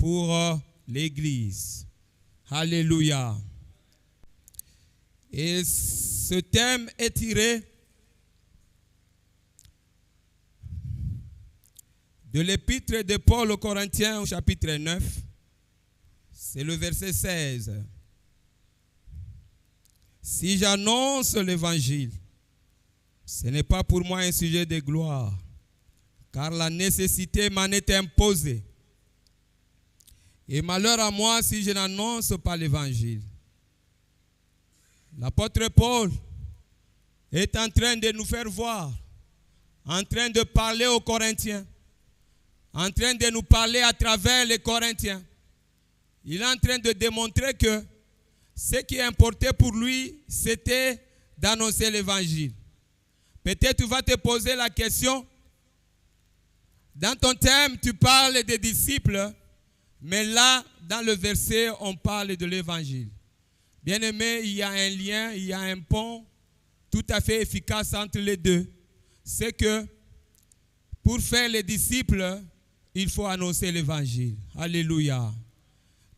pour l'Église. Alléluia. Et ce thème est tiré de l'épître de Paul aux Corinthiens au chapitre 9. C'est le verset 16. Si j'annonce l'évangile, ce n'est pas pour moi un sujet de gloire, car la nécessité m'en est imposée. Et malheur à moi si je n'annonce pas l'évangile. L'apôtre Paul est en train de nous faire voir, en train de parler aux Corinthiens, en train de nous parler à travers les Corinthiens. Il est en train de démontrer que ce qui importait pour lui, c'était d'annoncer l'évangile. Peut-être tu vas te poser la question, dans ton thème, tu parles des disciples, mais là, dans le verset, on parle de l'évangile. Bien-aimé, il y a un lien, il y a un pont tout à fait efficace entre les deux. C'est que pour faire les disciples, il faut annoncer l'évangile. Alléluia.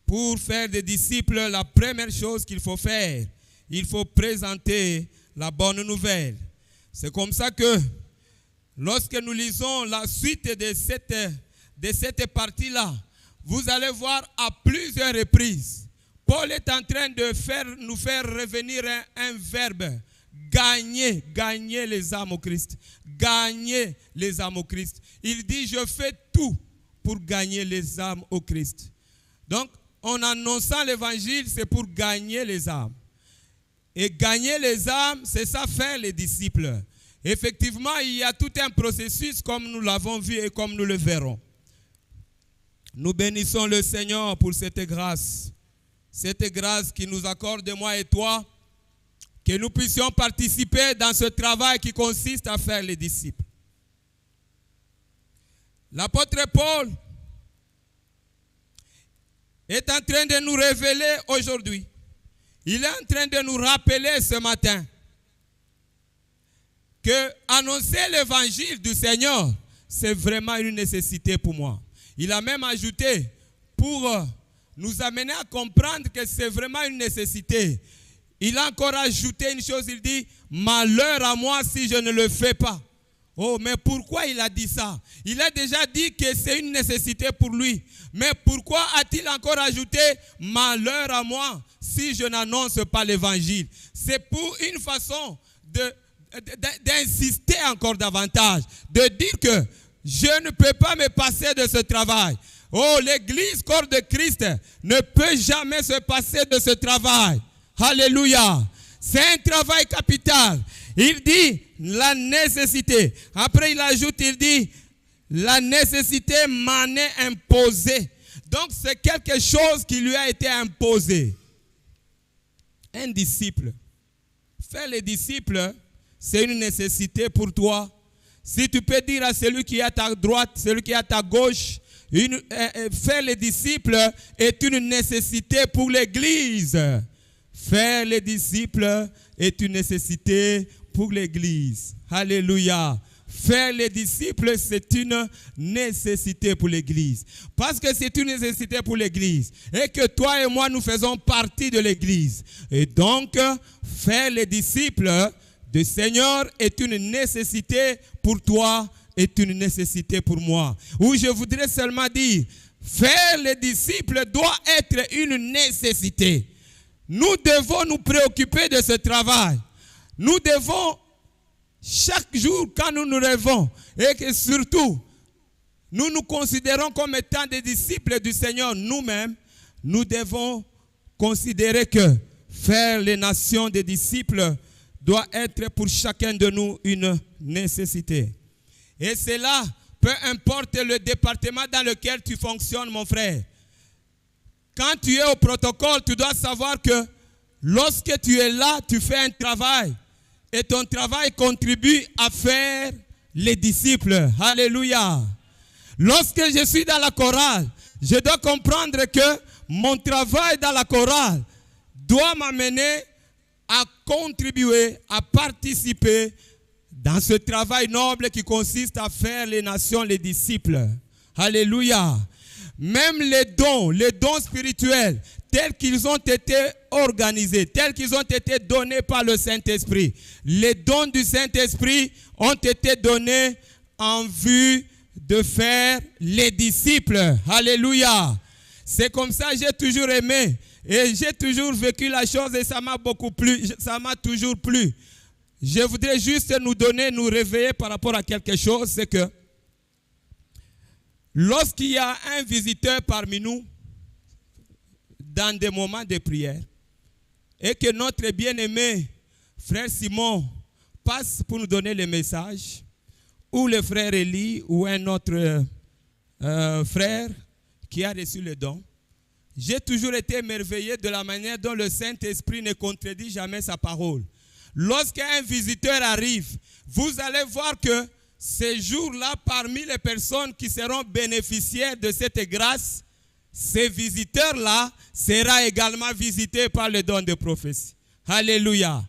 Pour faire des disciples, la première chose qu'il faut faire, il faut présenter la bonne nouvelle. C'est comme ça que lorsque nous lisons la suite de cette partie-là, vous allez voir à plusieurs reprises, Paul est en train de nous faire revenir un verbe. Gagner les âmes au Christ. Gagner les âmes au Christ. Il dit, je fais tout pour gagner les âmes au Christ. Donc, en annonçant l'évangile, c'est pour gagner les âmes. Et gagner les âmes, c'est ça faire les disciples. Effectivement, il y a tout un processus comme nous l'avons vu et comme nous le verrons. Nous bénissons le Seigneur pour cette grâce qui nous accorde, moi et toi, que nous puissions participer dans ce travail qui consiste à faire les disciples. L'apôtre Paul est en train de nous révéler aujourd'hui. Il est en train de nous rappeler ce matin que annoncer l'évangile du Seigneur, c'est vraiment une nécessité pour moi. Il a même ajouté, pour nous amener à comprendre que c'est vraiment une nécessité, il a encore ajouté une chose, il dit, malheur à moi si je ne le fais pas. Oh, mais pourquoi il a dit ça? Il a déjà dit que c'est une nécessité pour lui. Mais pourquoi a-t-il encore ajouté, malheur à moi si je n'annonce pas l'évangile? C'est pour une façon d'insister encore davantage, de dire que je ne peux pas me passer de ce travail. Oh, l'église corps de Christ ne peut jamais se passer de ce travail. Alléluia. C'est un travail capital. Il dit la nécessité. Après il ajoute, il dit la nécessité m'en est imposée. Donc c'est quelque chose qui lui a été imposé. Un disciple. Faire les disciples, c'est une nécessité pour toi. Si tu peux dire à celui qui est à ta droite, celui qui est à ta gauche, faire les disciples est une nécessité pour l'église. Faire les disciples est une nécessité pour l'église. Alléluia. Faire les disciples, c'est une nécessité pour l'église. Parce que c'est une nécessité pour l'église. Et que toi et moi, nous faisons partie de l'église. Et donc, faire les disciples du Seigneur est une nécessité pour toi, est une nécessité pour moi. Ou je voudrais seulement dire, faire les disciples doit être une nécessité. Nous devons nous préoccuper de ce travail. Nous devons, chaque jour, quand nous nous levons, et que surtout, nous nous considérons comme étant des disciples du Seigneur nous-mêmes, nous devons considérer que faire les nations des disciples doit être pour chacun de nous une nécessité. Et cela, peu importe le département dans lequel tu fonctionnes, mon frère. Quand tu es au protocole, tu dois savoir que lorsque tu es là, tu fais un travail. Et ton travail contribue à faire les disciples. Alléluia. Lorsque je suis dans la chorale, je dois comprendre que mon travail dans la chorale doit m'amener à contribuer, à participer dans ce travail noble qui consiste à faire les nations les disciples. Alléluia. même les dons spirituels, tels qu'ils ont été organisés, tels qu'ils ont été donnés par le Saint-Esprit. Les dons du Saint-Esprit ont été donnés en vue de faire les disciples. Alléluia. C'est comme ça que j'ai toujours aimé et j'ai toujours vécu la chose et ça m'a beaucoup plu, ça m'a toujours plu. Je voudrais juste nous réveiller par rapport à quelque chose, c'est que lorsqu'il y a un visiteur parmi nous, dans des moments de prière, et que notre bien-aimé frère Simon passe pour nous donner le message, ou le frère Élie, ou un autre frère qui a reçu le don, j'ai toujours été émerveillé de la manière dont le Saint-Esprit ne contredit jamais sa parole. Lorsqu'un visiteur arrive, vous allez voir que ces jours-là, parmi les personnes qui seront bénéficiaires de cette grâce, ces visiteurs-là seront également visités par le don de prophétie. Alléluia.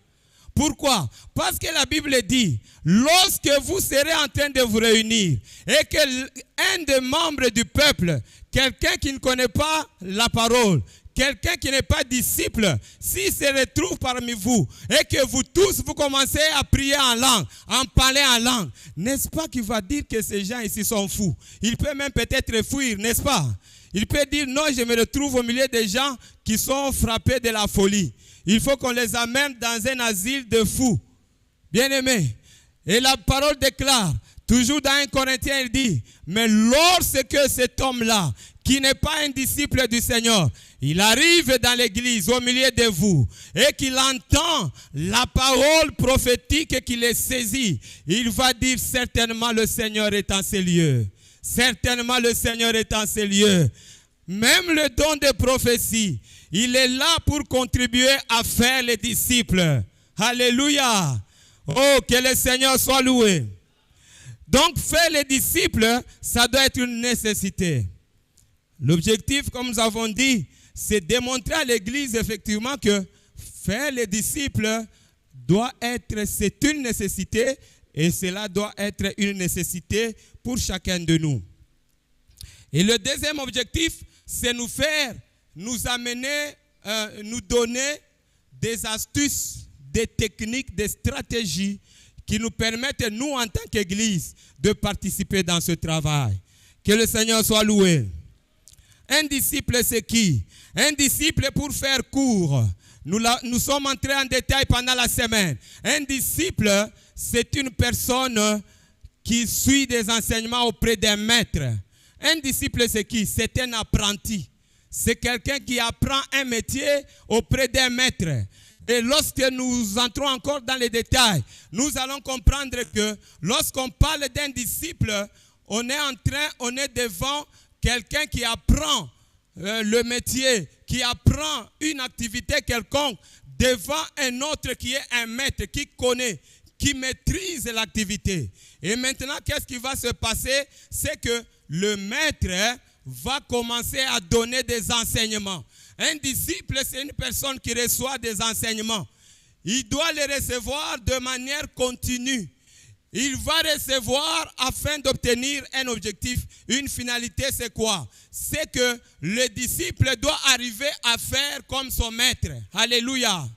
Pourquoi? Parce que la Bible dit, lorsque vous serez en train de vous réunir et qu'un des membres du peuple, quelqu'un qui ne connaît pas la parole, quelqu'un qui n'est pas disciple, s'il se retrouve parmi vous et que vous tous, vous commencez à prier en langue, en parler en langue, n'est-ce pas qu'il va dire que ces gens ici sont fous? Il peut même peut-être fuir, n'est-ce pas? Il peut dire, non, je me retrouve au milieu des gens qui sont frappés de la folie. Il faut qu'on les amène dans un asile de fous. Bien-aimés. Et la parole déclare, toujours dans 1 Corinthiens, il dit, mais lorsque cet homme-là, qui n'est pas un disciple du Seigneur, il arrive dans l'église au milieu de vous et qu'il entend la parole prophétique qui les saisit, il va dire certainement le Seigneur est en ces lieux. Certainement le Seigneur est en ces lieux. Même le don de prophétie, il est là pour contribuer à faire les disciples. Alléluia. Oh, que le Seigneur soit loué. Donc, faire les disciples, ça doit être une nécessité. L'objectif, comme nous avons dit, c'est démontrer à l'Église effectivement que faire les disciples c'est une nécessité et cela doit être une nécessité pour chacun de nous. Et le deuxième objectif, c'est nous amener, nous donner des astuces, des techniques, des stratégies qui nous permettent, nous en tant qu'Église, de participer dans ce travail. Que le Seigneur soit loué. Un disciple, c'est qui? Un disciple, pour faire court, nous sommes entrés en détail pendant la semaine. Un disciple, c'est une personne qui suit des enseignements auprès d'un maître. Un disciple, c'est qui? C'est un apprenti. C'est quelqu'un qui apprend un métier auprès d'un maître. Et lorsque nous entrons encore dans les détails, nous allons comprendre que lorsqu'on parle d'un disciple, on est devant quelqu'un qui apprend le métier, qui apprend une activité quelconque devant un autre qui est un maître, qui connaît, qui maîtrise l'activité. Et maintenant, qu'est-ce qui va se passer? C'est que le maître va commencer à donner des enseignements. Un disciple, c'est une personne qui reçoit des enseignements. Il doit les recevoir de manière continue. Il va recevoir afin d'obtenir un objectif, une finalité, c'est quoi? C'est que le disciple doit arriver à faire comme son maître. Alléluia.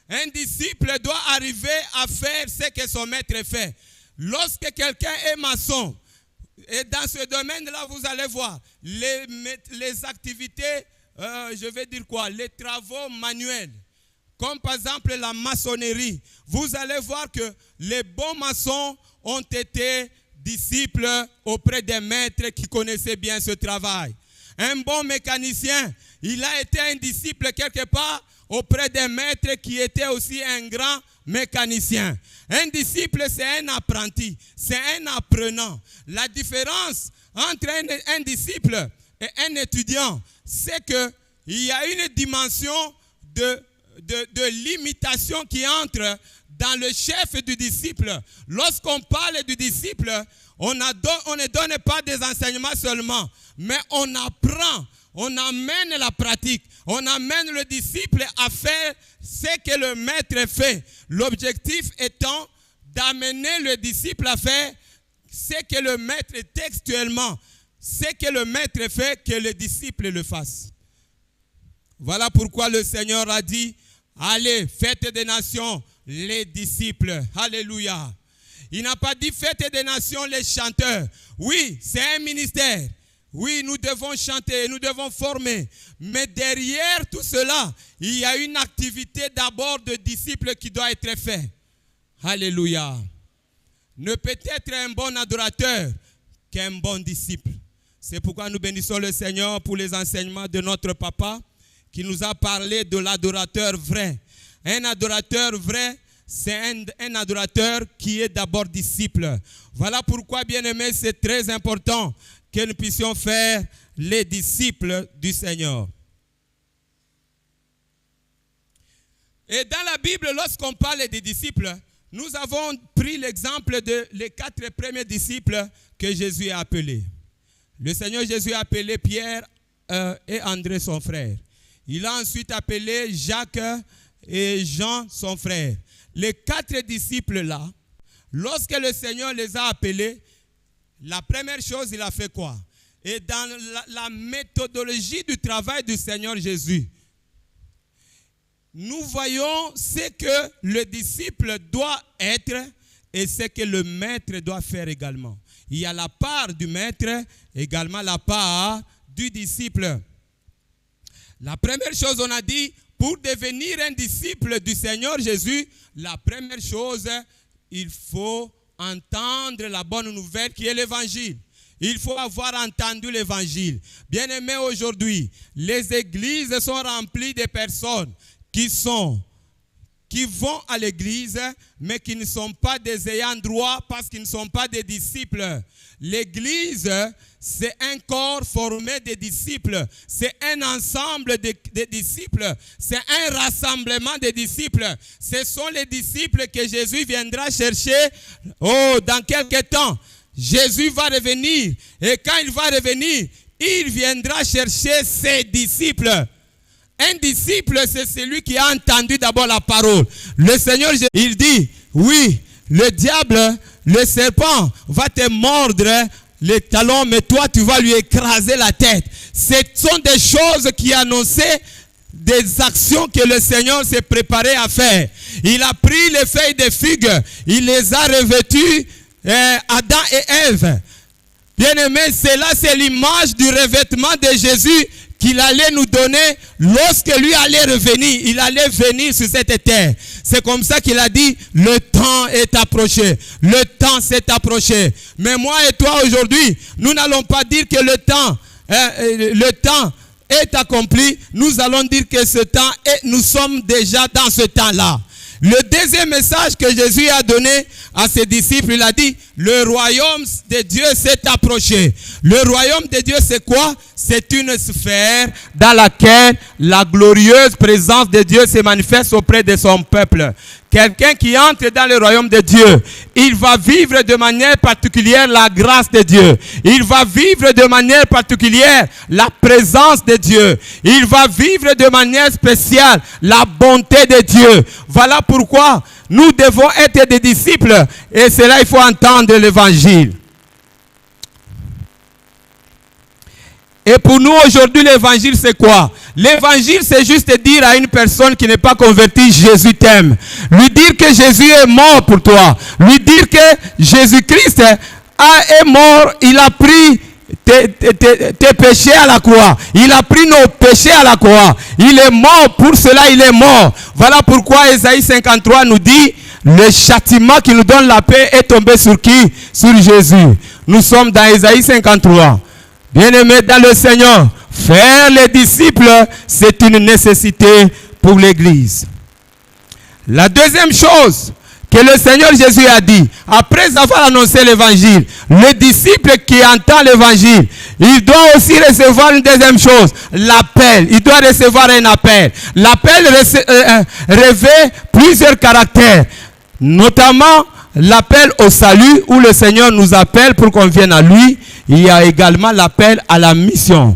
Un disciple doit arriver à faire ce que son maître fait. Lorsque quelqu'un est maçon, et dans ce domaine-là, vous allez voir les activités, je vais dire quoi? Les travaux manuels. Comme par exemple la maçonnerie. Vous allez voir que les bons maçons ont été disciples auprès des maîtres qui connaissaient bien ce travail. Un bon mécanicien, il a été un disciple quelque part auprès des maîtres qui étaient aussi un grand mécanicien. Un disciple, c'est un apprenti, c'est un apprenant. La différence entre un disciple et un étudiant, c'est qu'il y a une dimension de l'imitation qui entre dans le chef du disciple. Lorsqu'on parle du disciple, on ne donne pas des enseignements seulement, mais on apprend, on amène la pratique, on amène le disciple à faire ce que le maître fait. L'objectif étant d'amener le disciple à faire ce que le maître textuellement ce que le maître fait, que le disciple le fasse. Voilà pourquoi le Seigneur a dit, allez, faites des nations les disciples. Alléluia. Il n'a pas dit faites des nations les chanteurs. Oui, c'est un ministère. Oui, nous devons chanter, nous devons former. Mais derrière tout cela, il y a une activité d'abord de disciples qui doit être faite. Alléluia. Ne peut être un bon adorateur qu'un bon disciple. C'est pourquoi nous bénissons le Seigneur pour les enseignements de notre papa qui nous a parlé de l'adorateur vrai. Un adorateur vrai, c'est un adorateur qui est d'abord disciple. Voilà pourquoi, bien-aimés, c'est très important que nous puissions faire les disciples du Seigneur. Et dans la Bible, lorsqu'on parle des disciples, nous avons pris l'exemple de les 4 premiers disciples que Jésus a appelés. Le Seigneur Jésus a appelé Pierre et André son frère. Il a ensuite appelé Jacques et Jean son frère. Les 4 disciples-là, lorsque le Seigneur les a appelés, la première chose, il a fait quoi? Et dans la méthodologie du travail du Seigneur Jésus, nous voyons ce que le disciple doit être et ce que le maître doit faire également. Il y a la part du maître, également la part du disciple. La première chose, on a dit, pour devenir un disciple du Seigneur Jésus, la première chose, il faut entendre la bonne nouvelle qui est l'évangile. Il faut avoir entendu l'évangile. Bien-aimés, aujourd'hui, les églises sont remplies de personnes qui vont à l'église, mais qui ne sont pas des ayants droit parce qu'ils ne sont pas des disciples. L'église, c'est un corps formé de disciples. C'est un ensemble de disciples. C'est un rassemblement de disciples. Ce sont les disciples que Jésus viendra chercher dans quelques temps. Jésus va revenir. Et quand il va revenir, il viendra chercher ses disciples. Un disciple, c'est celui qui a entendu d'abord la parole. Le Seigneur, il dit, oui, le diable, le serpent va te mordre les talons, mais toi, tu vas lui écraser la tête. Ce sont des choses qui annonçaient des actions que le Seigneur s'est préparé à faire. Il a pris les feuilles de figues, il les a revêtues, Adam et Ève. Bien-aimés, c'est l'image du revêtement de Jésus qu'il allait nous donner lorsque lui allait revenir. Il allait venir sur cette terre. C'est comme ça qu'il a dit, le temps est approché. Le temps s'est approché. Mais moi et toi aujourd'hui, nous n'allons pas dire que le temps est accompli. Nous allons dire que ce temps nous sommes déjà dans ce temps-là. Le deuxième message que Jésus a donné à ses disciples, il a dit, le royaume de Dieu s'est approché. Le royaume de Dieu, c'est quoi? C'est une sphère dans laquelle la glorieuse présence de Dieu se manifeste auprès de son peuple. Quelqu'un qui entre dans le royaume de Dieu, il va vivre de manière particulière la grâce de Dieu. Il va vivre de manière particulière la présence de Dieu. Il va vivre de manière spéciale la bonté de Dieu. Voilà pourquoi nous devons être des disciples. Et c'est là il faut entendre l'évangile. Et pour nous aujourd'hui, l'évangile c'est quoi? L'évangile c'est juste dire à une personne qui n'est pas convertie, Jésus t'aime. Lui dire que Jésus est mort pour toi. Lui dire que Jésus-Christ est mort, il a pris tes péchés à la croix. Il a pris nos péchés à la croix. Il est mort, pour cela il est mort. Voilà pourquoi Ésaïe 53 nous dit, le châtiment qui nous donne la paix est tombé sur qui? Sur Jésus. Nous sommes dans Ésaïe 53. Bien-aimés dans le Seigneur, faire les disciples, c'est une nécessité pour l'Église. La deuxième chose que le Seigneur Jésus a dit, après avoir annoncé l'évangile, le disciple qui entend l'évangile, il doit aussi recevoir une deuxième chose, l'appel. Il doit recevoir un appel. L'appel revêt plusieurs caractères, notamment l'appel au salut où le Seigneur nous appelle pour qu'on vienne à lui. Il y a également l'appel à la mission.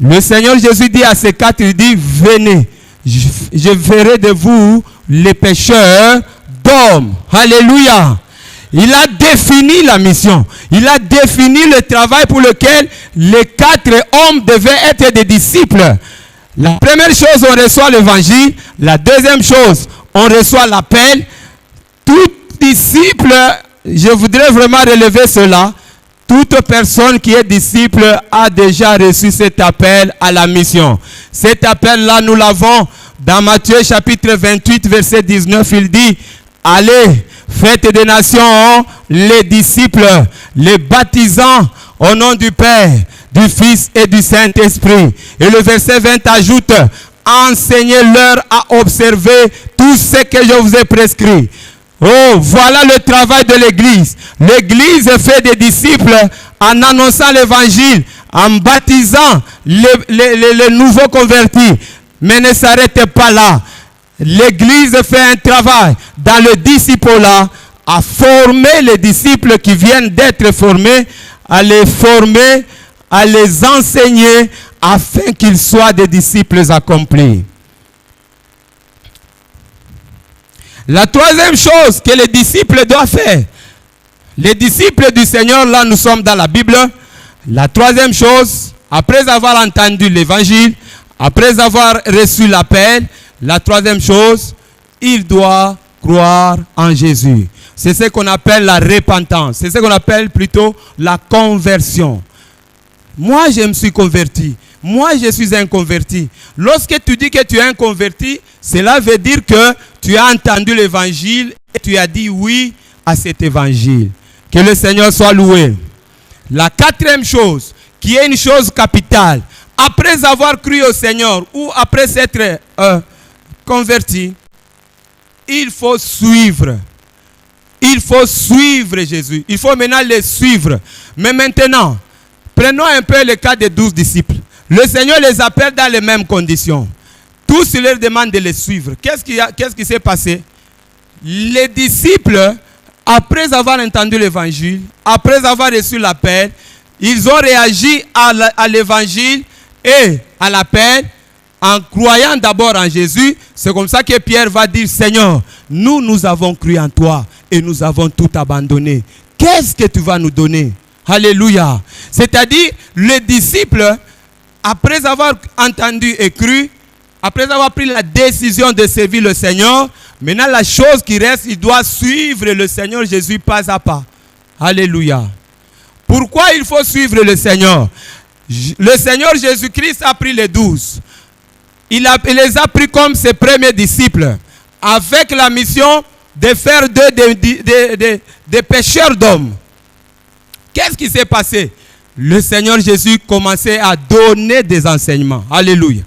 Le Seigneur Jésus dit à ces 4, il dit, venez, je ferai de vous les pécheurs d'hommes. Alléluia. Il a défini la mission. Il a défini le travail pour lequel les 4 hommes devaient être des disciples. La première chose, on reçoit l'évangile. La deuxième chose, on reçoit l'appel. Tout disciple, je voudrais vraiment relever cela. Toute personne qui est disciple a déjà reçu cet appel à la mission. Cet appel-là, nous l'avons dans Matthieu chapitre 28, verset 19. Il dit, allez, faites des nations les disciples, les baptisant au nom du Père, du Fils et du Saint-Esprit. Et le verset 20 ajoute, enseignez-leur à observer tout ce que je vous ai prescrit. Oh, voilà le travail de l'Église. L'Église fait des disciples en annonçant l'Évangile, en baptisant les nouveaux convertis. Mais ne s'arrêtez pas là. L'Église fait un travail dans le disciple-là, à former les disciples qui viennent d'être formés, à les former, à les enseigner, afin qu'ils soient des disciples accomplis. La troisième chose que les disciples doivent faire, les disciples du Seigneur, là nous sommes dans la Bible, la troisième chose, après avoir entendu l'évangile, après avoir reçu l'appel, la troisième chose, il doit croire en Jésus. C'est ce qu'on appelle la repentance, c'est ce qu'on appelle plutôt la conversion. Moi, je me suis converti. Moi, je suis un converti. Lorsque tu dis que tu es un converti, cela veut dire que tu as entendu l'évangile et tu as dit oui à cet évangile. Que le Seigneur soit loué. La quatrième chose, qui est une chose capitale, après avoir cru au Seigneur ou après s'être converti, il faut suivre. Il faut suivre Jésus. Il faut maintenant le suivre. Mais maintenant, prenons un peu le cas des 12 disciples. Le Seigneur les appelle dans les mêmes conditions. Tous leur demandent de les suivre. Qu'est-ce qui s'est passé? Les disciples, après avoir entendu l'évangile, après avoir reçu l'appel, ils ont réagi à l'évangile et à l'appel en croyant d'abord en Jésus. C'est comme ça que Pierre va dire, Seigneur, nous avons cru en toi et nous avons tout abandonné. Qu'est-ce que tu vas nous donner? Alléluia. C'est-à-dire, les disciples, après avoir entendu et cru, après avoir pris la décision de servir le Seigneur, maintenant la chose qui reste, il doit suivre le Seigneur Jésus pas à pas. Alléluia. Pourquoi il faut suivre le Seigneur? Le Seigneur Jésus-Christ a pris les 12. Il les a pris comme ses premiers disciples, avec la mission de faire des pêcheurs d'hommes. Qu'est-ce qui s'est passé? Le Seigneur Jésus commençait à donner des enseignements. Alléluia.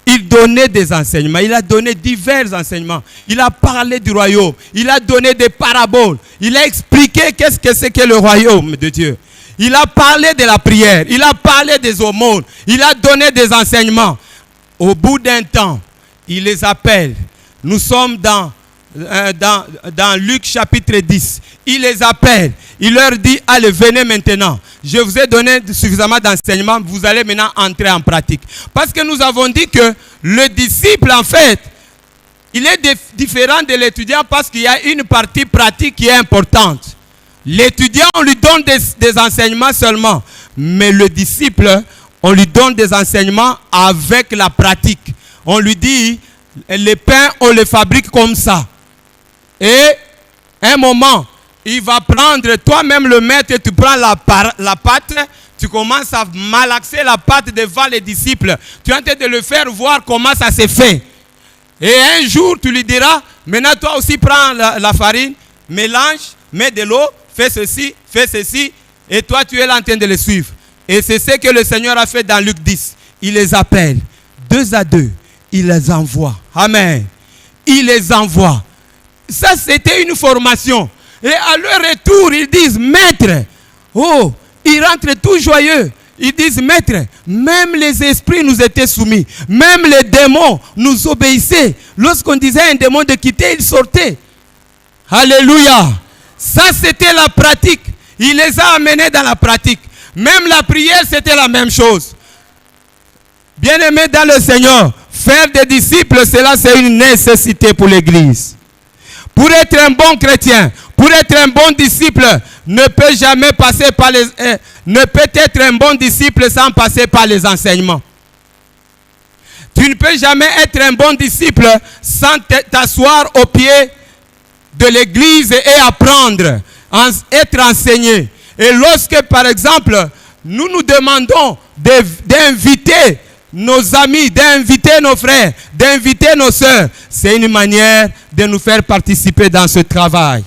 Il donnait des enseignements. Il a donné divers enseignements. Il a parlé du royaume. Il a donné des paraboles. Il a expliqué qu'est-ce que c'est que le royaume de Dieu. Il a parlé de la prière. Il a parlé des aumônes. Il a donné des enseignements. Au bout d'un temps, il les appelle. Nous sommes dans Luc chapitre 10. Il les appelle. Il leur dit, allez, venez maintenant. Je vous ai donné suffisamment d'enseignements. Vous allez maintenant entrer en pratique. Parce que nous avons dit que le disciple, en fait, il est différent de l'étudiant parce qu'il y a une partie pratique qui est importante. L'étudiant, on lui donne des enseignements seulement. Mais le disciple, on lui donne des enseignements avec la pratique. On lui dit, les pains, on les fabrique comme ça. Et un moment, il va prendre toi-même le maître, tu prends la pâte, tu commences à malaxer la pâte devant les disciples. Tu es en train de le faire voir comment ça se fait. Et un jour, tu lui diras, maintenant toi aussi prends la farine, mélange, mets de l'eau, fais ceci, et toi tu es là en train de les suivre. Et c'est ce que le Seigneur a fait dans Luc 10. Il les appelle, 2 à 2, il les envoie. Amen. Il les envoie. Ça, c'était une formation. Et à leur retour, ils disent, Maître, oh, ils rentrent tout joyeux. Ils disent, Maître, même les esprits nous étaient soumis. Même les démons nous obéissaient. Lorsqu'on disait à un démon de quitter, il sortait. Alléluia. Ça, c'était la pratique. Il les a amenés dans la pratique. Même la prière, c'était la même chose. Bien-aimés dans le Seigneur, faire des disciples, cela c'est une nécessité pour l'Église. Pour être un bon chrétien, Pour être un bon disciple, ne peut jamais passer par ne peut être un bon disciple sans passer par les enseignements. Tu ne peux jamais être un bon disciple sans t'asseoir au pied de l'église et apprendre, être enseigné. Et lorsque, par exemple, nous nous demandons d'inviter nos amis, d'inviter nos frères, d'inviter nos sœurs, c'est une manière de nous faire participer dans ce travail.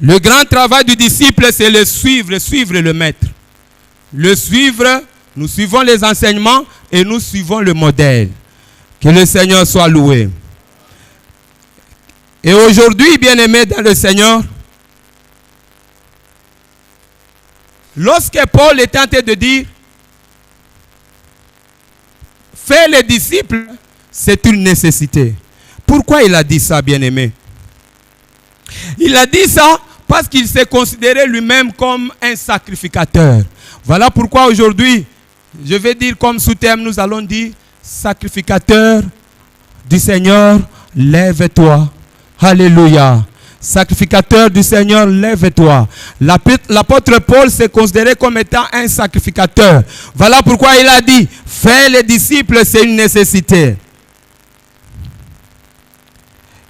Le grand travail du disciple, c'est le suivre, suivre le maître. Le suivre, nous suivons les enseignements et nous suivons le modèle. Que le Seigneur soit loué. Et aujourd'hui, bien-aimés dans le Seigneur, lorsque Paul est tenté de dire « Faire les disciples, c'est une nécessité ». Pourquoi il a dit ça, bien-aimé? Il a dit ça parce qu'il s'est considéré lui-même comme un sacrificateur. Voilà pourquoi aujourd'hui, je vais dire comme sous-thème, nous allons dire « Sacrificateur du Seigneur, lève-toi ». Alléluia. Sacrificateur du Seigneur, lève-toi. L'apôtre Paul s'est considéré comme étant un sacrificateur. Voilà pourquoi il a dit, faire les disciples, c'est une nécessité.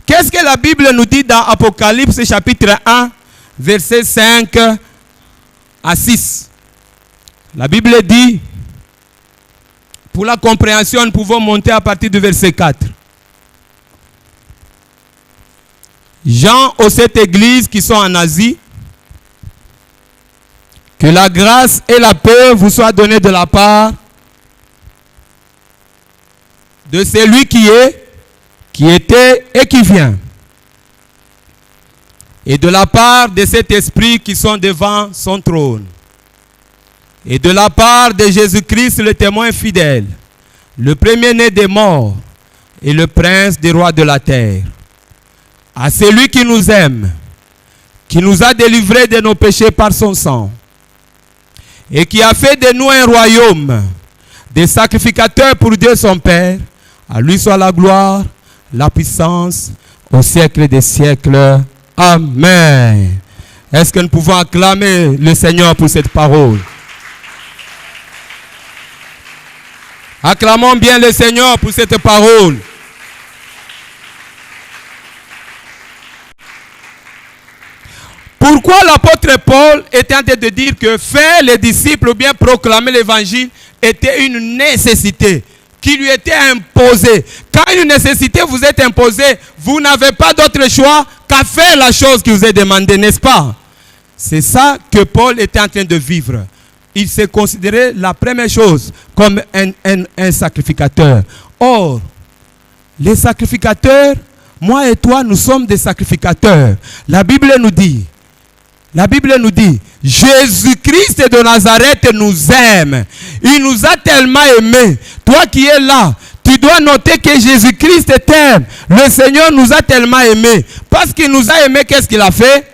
Qu'est-ce que la Bible nous dit dans Apocalypse chapitre 1, versets 5 à 6? La Bible dit, pour la compréhension, nous pouvons monter à partir du verset 4. Jean aux 7 églises qui sont en Asie, que la grâce et la paix vous soient données de la part de celui qui est, qui était et qui vient, et de la part de cet esprit qui sont devant son trône, et de la part de Jésus-Christ le témoin fidèle, le premier-né des morts et le prince des rois de la terre. À celui qui nous aime, qui nous a délivrés de nos péchés par son sang, et qui a fait de nous un royaume, des sacrificateurs pour Dieu son Père, à lui soit la gloire, la puissance, au siècle des siècles. Amen. Est-ce que nous pouvons acclamer le Seigneur pour cette parole? Acclamons bien le Seigneur pour cette parole. Pourquoi l'apôtre Paul est en train de dire que faire les disciples ou bien proclamer l'évangile était une nécessité qui lui était imposée? Quand une nécessité vous est imposée, vous n'avez pas d'autre choix qu'à faire la chose qui vous est demandée, n'est-ce pas? C'est ça que Paul était en train de vivre. Il s'est considéré la première chose comme un sacrificateur. Or, les sacrificateurs, moi et toi, nous sommes des sacrificateurs. La Bible nous dit, Jésus-Christ de Nazareth nous aime. Il nous a tellement aimés. Toi qui es là, tu dois noter que Jésus-Christ t'aime. Le Seigneur nous a tellement aimés. Parce qu'il nous a aimés, qu'est-ce qu'il a fait?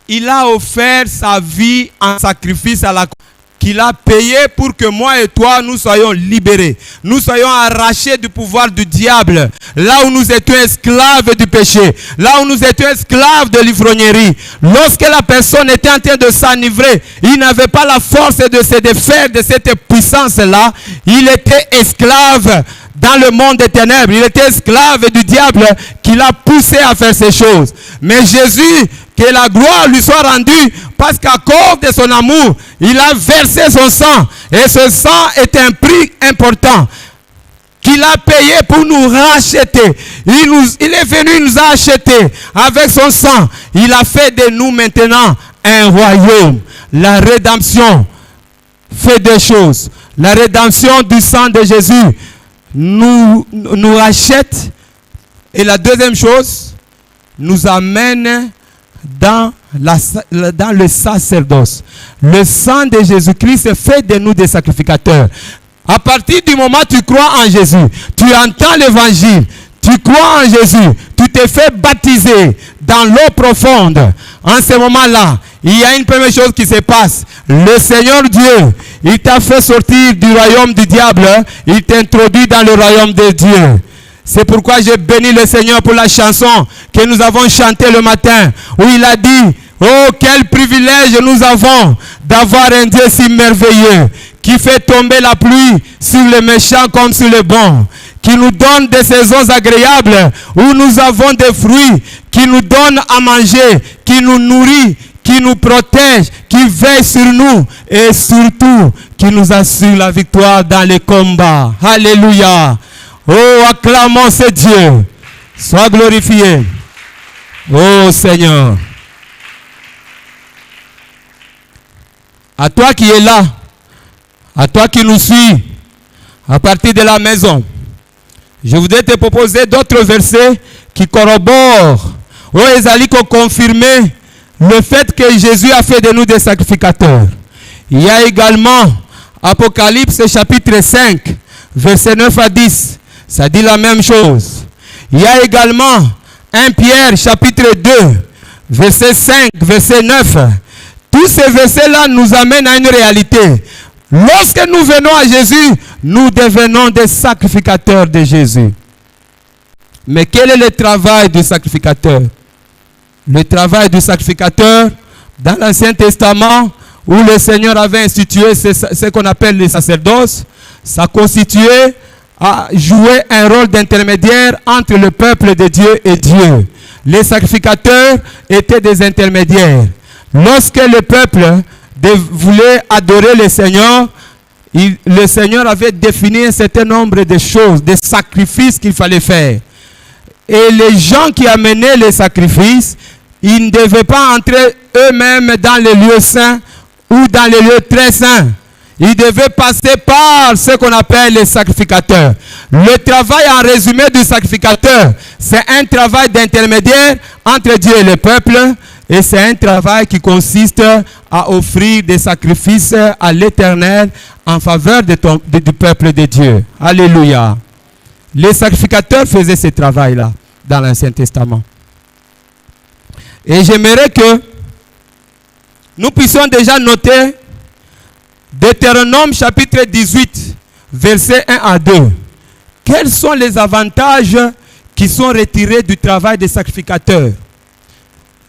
Il a offert sa vie en sacrifice à la croix, qu'il a payé pour que moi et toi, nous soyons libérés. Nous soyons arrachés du pouvoir du diable. Là où nous étions esclaves du péché. Là où nous étions esclaves de l'ivrognerie. Lorsque la personne était en train de s'enivrer, il n'avait pas la force de se défaire de cette puissance-là. Il était esclave dans le monde des ténèbres. Il était esclave du diable qui l'a poussé à faire ces choses. Mais Jésus, que la gloire lui soit rendue, parce qu'à cause de son amour, il a versé son sang. Et ce sang est un prix important qu'il a payé pour nous racheter. Il est venu nous acheter avec son sang. Il a fait de nous maintenant un royaume. La rédemption fait deux choses. La rédemption du sang de Jésus nous rachète. Et la deuxième chose, nous amène dans le sacerdoce. Le sang de Jésus-Christ fait de nous des sacrificateurs. À partir du moment où tu crois en Jésus, tu entends l'évangile, tu crois en Jésus, tu te fais baptiser dans l'eau profonde. En ce moment-là, il y a une première chose qui se passe. Le Seigneur Dieu, il t'a fait sortir du royaume du diable, il t'introduit dans le royaume de Dieu. C'est pourquoi j'ai béni le Seigneur pour la chanson que nous avons chantée le matin, où il a dit, oh, quel privilège nous avons d'avoir un Dieu si merveilleux, qui fait tomber la pluie sur les méchants comme sur les bons, qui nous donne des saisons agréables, où nous avons des fruits, qui nous donne à manger, qui nous nourrit, qui nous protège, qui veille sur nous et surtout qui nous assure la victoire dans les combats. Alléluia. Oh, acclamons ce Dieu. Sois glorifié. Oh Seigneur. À toi qui es là, à toi qui nous suis, à partir de la maison, je voudrais te proposer d'autres versets qui corroborent, oh, Ezali, qui confirment le fait que Jésus a fait de nous des sacrificateurs. Il y a également Apocalypse chapitre 5, versets 9 à 10. Ça dit la même chose. Il y a également 1 Pierre chapitre 2, verset 5, verset 9. Tous ces versets-là nous amènent à une réalité. Lorsque nous venons à Jésus, nous devenons des sacrificateurs de Jésus. Mais quel est le travail du sacrificateur? Le travail du sacrificateur, dans l'Ancien Testament, où le Seigneur avait institué ce qu'on appelle les sacerdoces, ça constituait à jouer un rôle d'intermédiaire entre le peuple de Dieu et Dieu. Les sacrificateurs étaient des intermédiaires. Lorsque le peuple voulait adorer le Seigneur, le Seigneur avait défini un certain nombre de choses, des sacrifices qu'il fallait faire. Et les gens qui amenaient les sacrifices, ils ne devaient pas entrer eux-mêmes dans les lieux saints ou dans les lieux très saints. Ils devaient passer par ce qu'on appelle les sacrificateurs. Le travail en résumé du sacrificateur, c'est un travail d'intermédiaire entre Dieu et le peuple. Et c'est un travail qui consiste à offrir des sacrifices à l'Éternel en faveur du peuple de Dieu. Alléluia. Les sacrificateurs faisaient ce travail-là dans l'Ancien Testament. Et j'aimerais que nous puissions déjà noter Deutéronome chapitre 18, versets 1 à 2. Quels sont les avantages qui sont retirés du travail des sacrificateurs?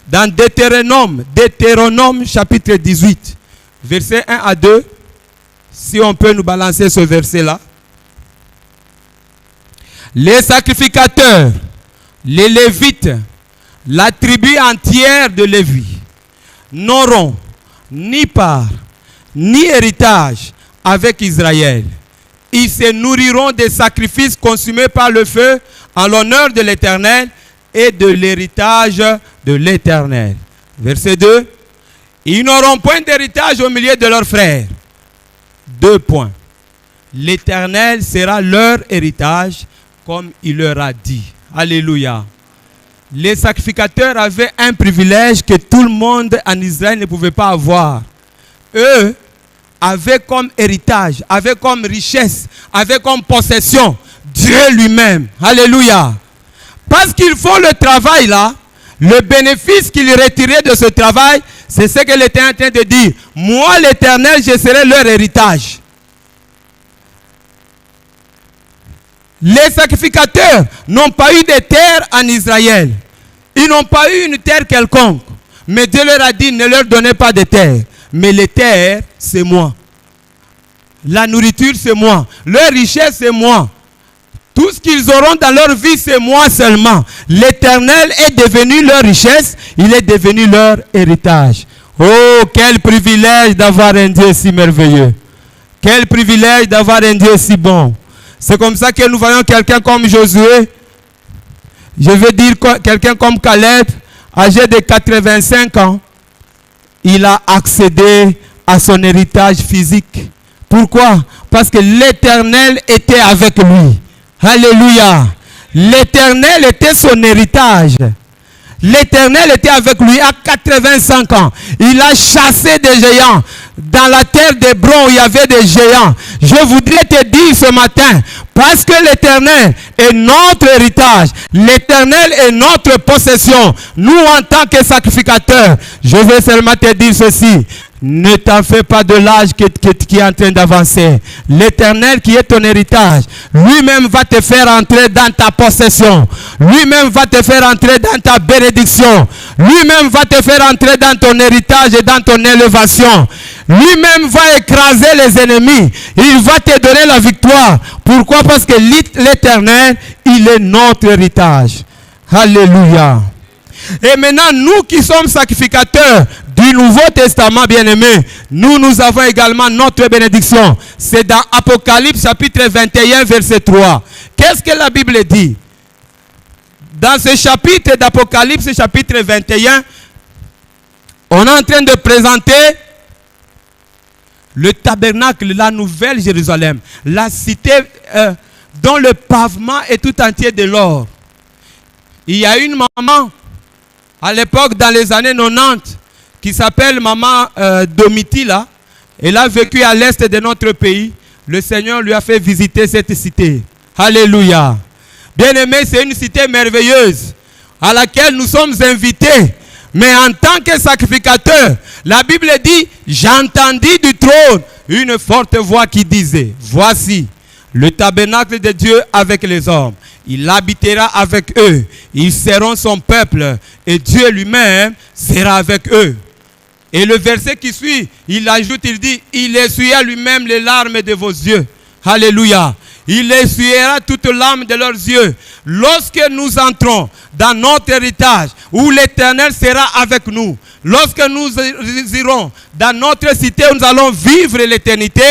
Dans Deutéronome chapitre 18, versets 1 à 2, si on peut nous balancer ce verset-là. Les sacrificateurs, les Lévites, la tribu entière de Lévi, n'auront ni part, ni héritage avec Israël. Ils se nourriront des sacrifices consumés par le feu en l'honneur de l'Éternel et de l'héritage de l'Éternel. Verset 2. Ils n'auront point d'héritage au milieu de leurs frères. 2 points. L'Éternel sera leur héritage comme il leur a dit. Alléluia. Les sacrificateurs avaient un privilège que tout le monde en Israël ne pouvait pas avoir. Eux avaient comme héritage, avaient comme richesse, avaient comme possession Dieu lui-même. Alléluia. Parce qu'ils font le travail là, le bénéfice qu'ils retiraient de ce travail, c'est ce que l'Éternel est en train de dire. Moi, l'Éternel, je serai leur héritage. Les sacrificateurs n'ont pas eu de terre en Israël. Ils n'ont pas eu une terre quelconque. Mais Dieu leur a dit, ne leur donnez pas de terre. Mais les terres, c'est moi. La nourriture, c'est moi. Leur richesse, c'est moi. Tout ce qu'ils auront dans leur vie, c'est moi seulement. L'Éternel est devenu leur richesse. Il est devenu leur héritage. Oh, quel privilège d'avoir un Dieu si merveilleux. Quel privilège d'avoir un Dieu si bon. C'est comme ça que nous voyons quelqu'un comme Josué. Je veux dire quelqu'un comme Caleb, âgé de 85 ans. Il a accédé à son héritage physique. Pourquoi? Parce que l'Éternel était avec lui. Alléluia. L'Éternel était son héritage. L'Éternel était avec lui à 85 ans. Il a chassé des géants. Dans la terre d'Hébron, il y avait des géants. Je voudrais te dire ce matin, parce que l'Éternel est notre héritage, l'Éternel est notre possession. Nous, en tant que sacrificateurs, je vais seulement te dire ceci. Ne t'en fais pas de l'âge qui est en train d'avancer. L'Éternel qui est ton héritage, lui-même va te faire entrer dans ta possession. Lui-même va te faire entrer dans ta bénédiction. Lui-même va te faire entrer dans ton héritage et dans ton élévation. Lui-même va écraser les ennemis. Il va te donner la victoire. Pourquoi? Parce que l'Éternel, il est notre héritage. Alléluia. Et maintenant, nous qui sommes sacrificateurs du Nouveau Testament, bien-aimés, nous avons également notre bénédiction. C'est dans Apocalypse chapitre 21, verset 3. Qu'est-ce que la Bible dit? Dans ce chapitre d'Apocalypse chapitre 21, on est en train de présenter le tabernacle, la nouvelle Jérusalem, la cité dont le pavement est tout entier de l'or. Il y a une maman à l'époque, dans les années 90, qui s'appelle Maman Domitila. Elle a vécu à l'est de notre pays. Le Seigneur lui a fait visiter cette cité. Alléluia. Bien-aimé, c'est une cité merveilleuse à laquelle nous sommes invités. Mais en tant que sacrificateur, la Bible dit, j'entendis du trône une forte voix qui disait, voici le tabernacle de Dieu avec les hommes. Il habitera avec eux. Ils seront son peuple. Et Dieu lui-même sera avec eux. Et le verset qui suit, il ajoute, il dit, il essuiera lui-même les larmes de vos yeux. Alléluia. Il essuiera toutes larmes de leurs yeux. Lorsque nous entrons dans notre héritage, où l'Éternel sera avec nous, lorsque nous irons dans notre cité où nous allons vivre l'éternité,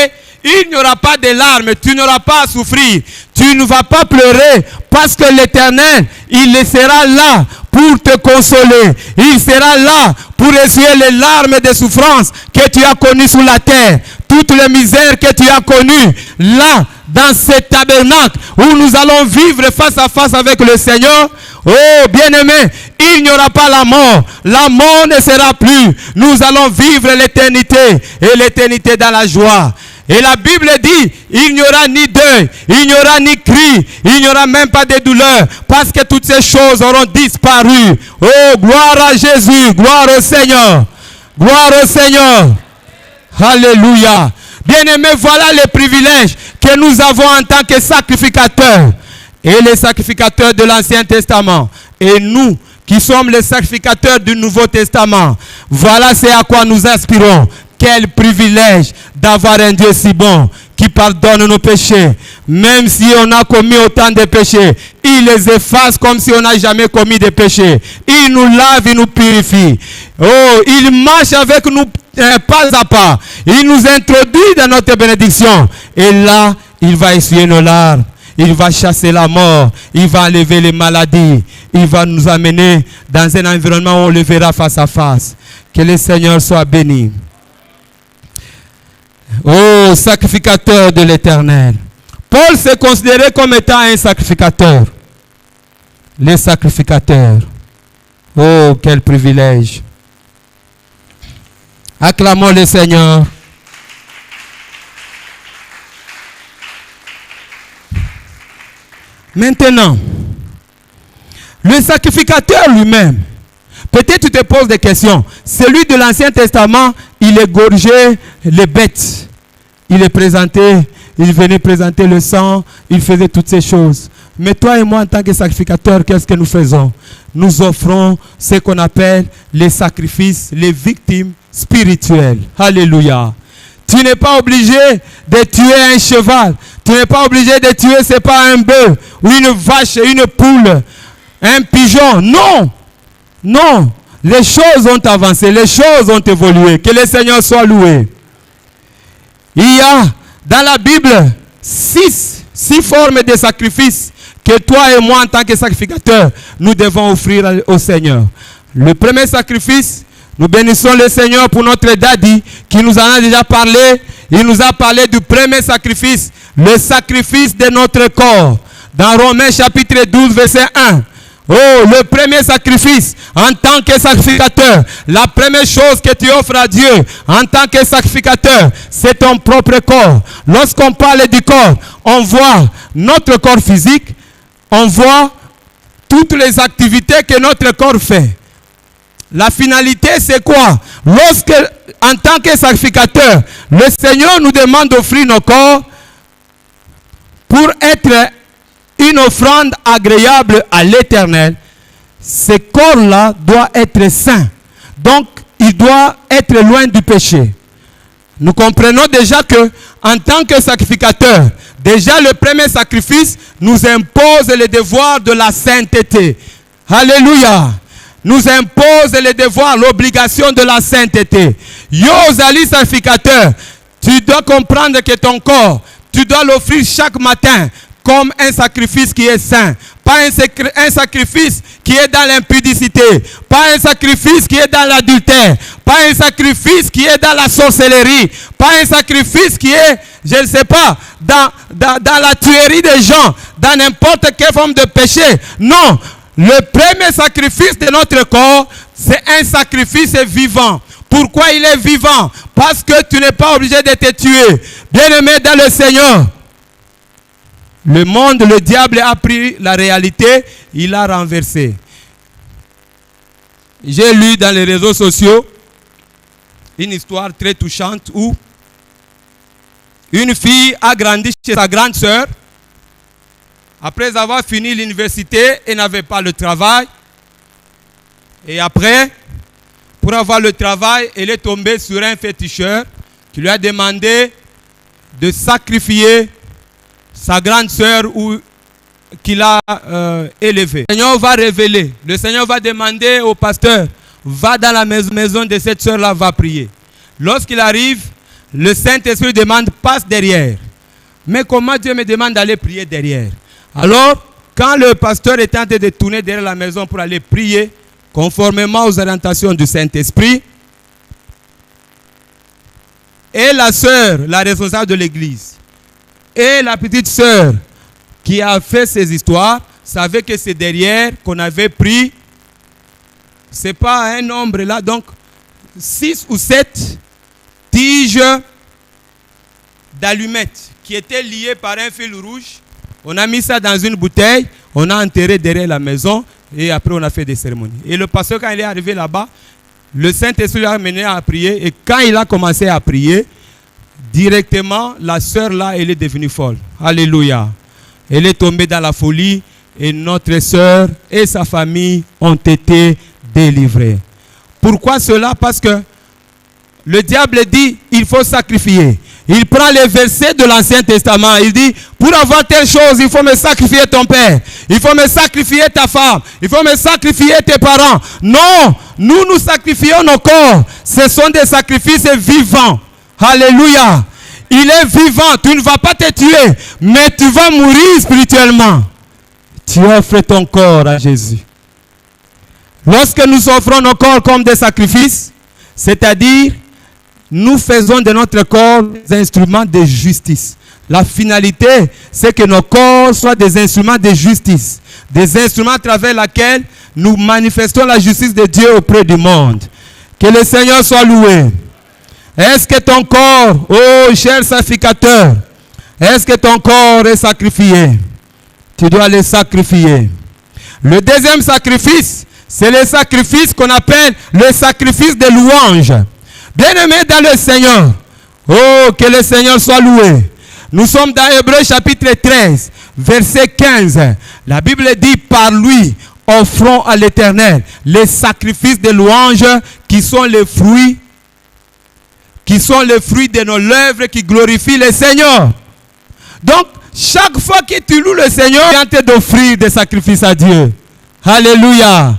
il n'y aura pas de larmes, tu n'auras pas à souffrir, tu ne vas pas pleurer, parce que l'Éternel, il sera là pour te consoler. Il sera là pour essuyer les larmes de souffrance que tu as connues sur la terre, toutes les misères que tu as connues là, dans ce tabernacle où nous allons vivre face à face avec le Seigneur. Oh, bien-aimé, il n'y aura pas la mort. La mort ne sera plus. Nous allons vivre l'éternité et l'éternité dans la joie. Et la Bible dit, il n'y aura ni deuil, il n'y aura ni cri, il n'y aura même pas de douleur, parce que toutes ces choses auront disparu. Oh, gloire à Jésus, gloire au Seigneur, gloire au Seigneur. Alléluia. Bien-aimés, voilà les privilèges que nous avons en tant que sacrificateurs. Et les sacrificateurs de l'Ancien Testament. Et nous qui sommes les sacrificateurs du Nouveau Testament. Voilà c'est à quoi nous aspirons. Quel privilège d'avoir un Dieu si bon qui pardonne nos péchés. Même si on a commis autant de péchés, il les efface comme si on n'a jamais commis de péchés. Il nous lave, il nous purifie. Oh, il marche avec nous pas à pas. Il nous introduit dans notre bénédiction. Et là, il va essuyer nos larmes. Il va chasser la mort. Il va enlever les maladies. Il va nous amener dans un environnement où on le verra face à face. Que le Seigneur soit béni. Oh, sacrificateur de l'Éternel. Paul s'est considéré comme étant un sacrificateur. Les sacrificateurs. Oh, quel privilège. Acclamons le Seigneur. Maintenant, le sacrificateur lui-même, peut-être tu te poses des questions. Celui de l'Ancien Testament, il égorgeait les bêtes. Il est présenté, il venait présenter le sang, il faisait toutes ces choses. Mais toi et moi, en tant que sacrificateurs, qu'est-ce que nous faisons? Nous offrons ce qu'on appelle les sacrifices, les victimes spirituelles. Alléluia. Tu n'es pas obligé de tuer un cheval. Tu n'es pas obligé de tuer, c'est pas un bœuf, ou une vache, une poule, un pigeon. Non. Non. Les choses ont avancé, les choses ont évolué. Que le Seigneur soit loué. Il y a dans la Bible six formes de sacrifices que toi et moi en tant que sacrificateurs, nous devons offrir au Seigneur. Le premier sacrifice, nous bénissons le Seigneur pour notre daddy qui nous en a déjà parlé. Il nous a parlé du premier sacrifice, le sacrifice de notre corps. Dans Romains chapitre 12, verset 1. Oh, le premier sacrifice en tant que sacrificateur, la première chose que tu offres à Dieu en tant que sacrificateur, c'est ton propre corps. Lorsqu'on parle du corps, on voit notre corps physique, on voit toutes les activités que notre corps fait. La finalité, c'est quoi? Lorsque en tant que sacrificateur, le Seigneur nous demande d'offrir nos corps pour être une offrande agréable à l'Éternel. Ces corps-là doivent être saints. Donc, il doit être loin du péché. Nous comprenons déjà que, en tant que sacrificateur, déjà le premier sacrifice nous impose le devoir de la sainteté. Alléluia. Nous impose le devoir, l'obligation de la sainteté. Yo, Zali sacrificateur, tu dois comprendre que ton corps, tu dois l'offrir chaque matin comme un sacrifice qui est saint. Pas un sacrifice qui est dans l'impudicité. Pas un sacrifice qui est dans l'adultère. Pas un sacrifice qui est dans la sorcellerie. Pas un sacrifice qui est, je ne sais pas, dans la tuerie des gens, dans n'importe quelle forme de péché. Non. Le premier sacrifice de notre corps, c'est un sacrifice vivant. Pourquoi il est vivant? Parce que tu n'es pas obligé de te tuer. Bien-aimé dans le Seigneur, le monde, le diable a pris la réalité, il l'a renversée. J'ai lu dans les réseaux sociaux une histoire très touchante où une fille a grandi chez sa grande sœur. Après avoir fini l'université, elle n'avait pas le travail. Et après, pour avoir le travail, elle est tombée sur un féticheur qui lui a demandé de sacrifier sa grande sœur qu'il a élevée. Le Seigneur va révéler. Le Seigneur va demander au pasteur, va dans la maison de cette sœur-là, va prier. Lorsqu'il arrive, le Saint-Esprit demande, passe derrière. Mais comment Dieu me demande d'aller prier derrière? Alors, quand le pasteur était en train de tourner derrière la maison pour aller prier, conformément aux orientations du Saint-Esprit, et la sœur, la responsable de l'église, et la petite sœur qui a fait ces histoires, savait que c'est derrière qu'on avait pris, c'est pas un nombre là, donc 6 ou 7 tiges d'allumettes qui étaient liées par un fil rouge. On a mis ça dans une bouteille, on a enterré derrière la maison et après on a fait des cérémonies. Et le pasteur, quand il est arrivé là-bas, le Saint-Esprit l'a amené à prier et quand il a commencé à prier, directement, la sœur là, elle est devenue folle. Alléluia. Elle est tombée dans la folie et notre sœur et sa famille ont été délivrés. Pourquoi cela? Parce que le diable dit, il faut sacrifier. Il prend les versets de l'Ancien Testament. Il dit, pour avoir telle chose, il faut me sacrifier ton père. Il faut me sacrifier ta femme. Il faut me sacrifier tes parents. Non, nous sacrifions nos corps. Ce sont des sacrifices vivants. Alléluia. Il est vivant. Tu ne vas pas te tuer, mais tu vas mourir spirituellement. Tu offres ton corps à Jésus. Lorsque nous offrons nos corps comme des sacrifices, c'est-à-dire nous faisons de notre corps des instruments de justice. La finalité, c'est que nos corps soient des instruments de justice. Des instruments à travers lesquels nous manifestons la justice de Dieu auprès du monde. Que le Seigneur soit loué. Est-ce que ton corps, oh cher sacrificateur, est-ce que ton corps est sacrifié? Tu dois le sacrifier. Le deuxième sacrifice, c'est le sacrifice qu'on appelle le sacrifice de louange. Bien-aimés dans le Seigneur, oh, que le Seigneur soit loué. Nous sommes dans Hébreux chapitre 13, verset 15. La Bible dit, par lui, offrons à l'Éternel les sacrifices de louange qui sont les fruits de nos lèvres qui glorifient le Seigneur. Donc, chaque fois que tu loues le Seigneur, tu es en train d'offrir des sacrifices à Dieu. Alléluia.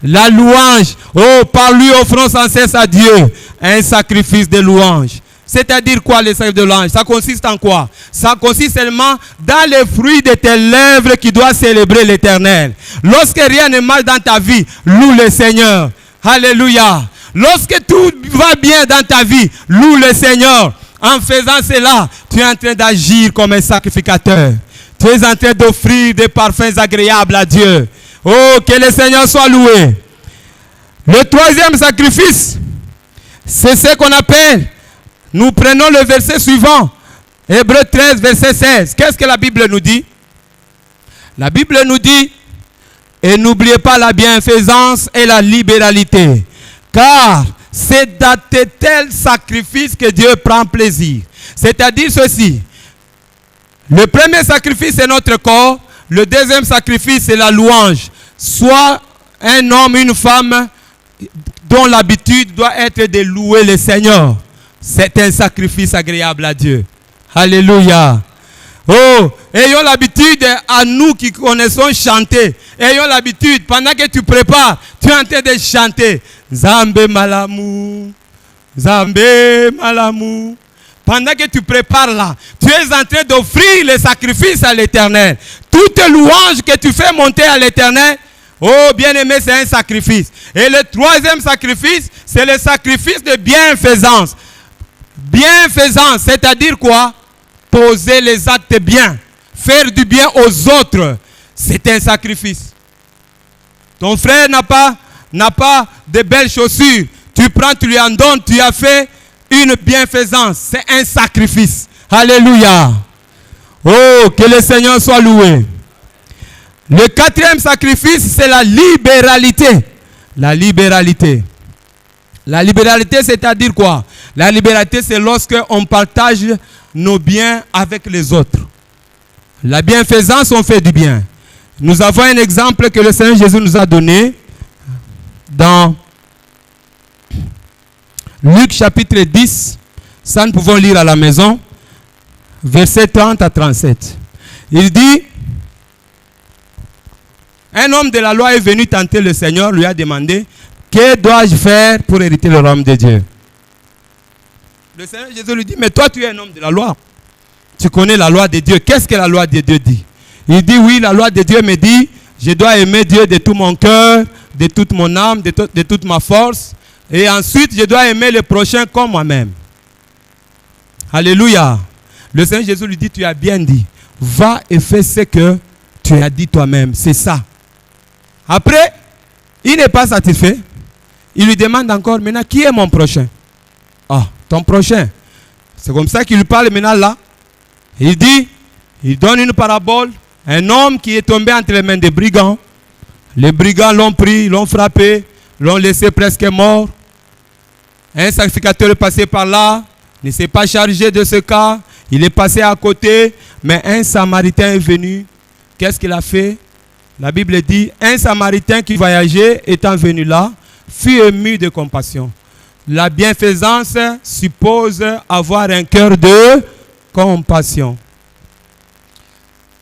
La louange, oh, par lui offrons sans cesse à Dieu un sacrifice de louange. C'est-à-dire quoi le sacrifice de louange? Ça consiste en quoi? Ça consiste seulement dans les fruits de tes lèvres qui doivent célébrer l'Éternel. Lorsque rien ne marche dans ta vie, loue le Seigneur. Alléluia. Lorsque tout va bien dans ta vie, loue le Seigneur. En faisant cela, tu es en train d'agir comme un sacrificateur. Tu es en train d'offrir des parfums agréables à Dieu. Oh, que le Seigneur soit loué. Le troisième sacrifice, c'est ce qu'on appelle, nous prenons le verset suivant, Hébreux 13, verset 16. Qu'est-ce que la Bible nous dit? La Bible nous dit, et n'oubliez pas la bienfaisance et la libéralité, car C'est dans de tels sacrifices que Dieu prend plaisir. C'est-à-dire ceci. Le premier sacrifice, c'est notre corps. Le deuxième sacrifice, c'est la louange. Soit un homme, une femme dont l'habitude doit être de louer le Seigneur. C'est un sacrifice agréable à Dieu. Alléluia. Oh, ayons l'habitude, à nous qui connaissons chanter, ayons l'habitude, pendant que tu prépares, tu es en train de chanter. Zambé Malamou, Zambé Malamou. Pendant que tu prépares là, tu es en train d'offrir les sacrifices à l'Éternel. Toute louange que tu fais monter à l'Éternel, oh bien-aimé, c'est un sacrifice. Et le troisième sacrifice, c'est le sacrifice de bienfaisance. Bienfaisance, c'est-à-dire quoi? Poser les actes bien, faire du bien aux autres, c'est un sacrifice. Ton frère n'a pas de belles chaussures, tu prends, tu lui en donnes, tu as fait une bienfaisance, c'est un sacrifice. Alléluia. Oh, que le Seigneur soit loué. Le quatrième sacrifice, c'est la libéralité. La libéralité. La libéralité, c'est-à-dire quoi? La libéralité, c'est lorsque on partage nos biens avec les autres. La bienfaisance, on fait du bien. Nous avons un exemple que le Seigneur Jésus nous a donné dans Luc chapitre 10. Ça, nous pouvons lire à la maison. Versets 30 à 37. Il dit, un homme de la loi est venu tenter le Seigneur, lui a demandé, que dois-je faire pour hériter le royaume de Dieu? Le Seigneur Jésus lui dit, mais toi tu es un homme de la loi. Tu connais la loi de Dieu. Qu'est-ce que la loi de Dieu dit? Il dit, oui, la loi de Dieu me dit, je dois aimer Dieu de tout mon cœur, de toute mon âme, de toute ma force. Et ensuite, je dois aimer le prochain comme moi-même. Alléluia. Le Seigneur Jésus lui dit, tu as bien dit. Va et fais ce que tu as dit toi-même. C'est ça. Après, il n'est pas satisfait. Il lui demande encore, maintenant, qui est mon prochain? Ah, ton prochain. C'est comme ça qu'il lui parle maintenant là. Il dit, il donne une parabole. Un homme qui est tombé entre les mains des brigands. Les brigands l'ont pris, l'ont frappé, l'ont laissé presque mort. Un sacrificateur est passé par là, ne s'est pas chargé de ce cas. Il est passé à côté, mais un Samaritain est venu. Qu'est-ce qu'il a fait? La Bible dit, un Samaritain qui voyageait, étant venu là, fut ému de compassion. La bienfaisance suppose avoir un cœur de compassion.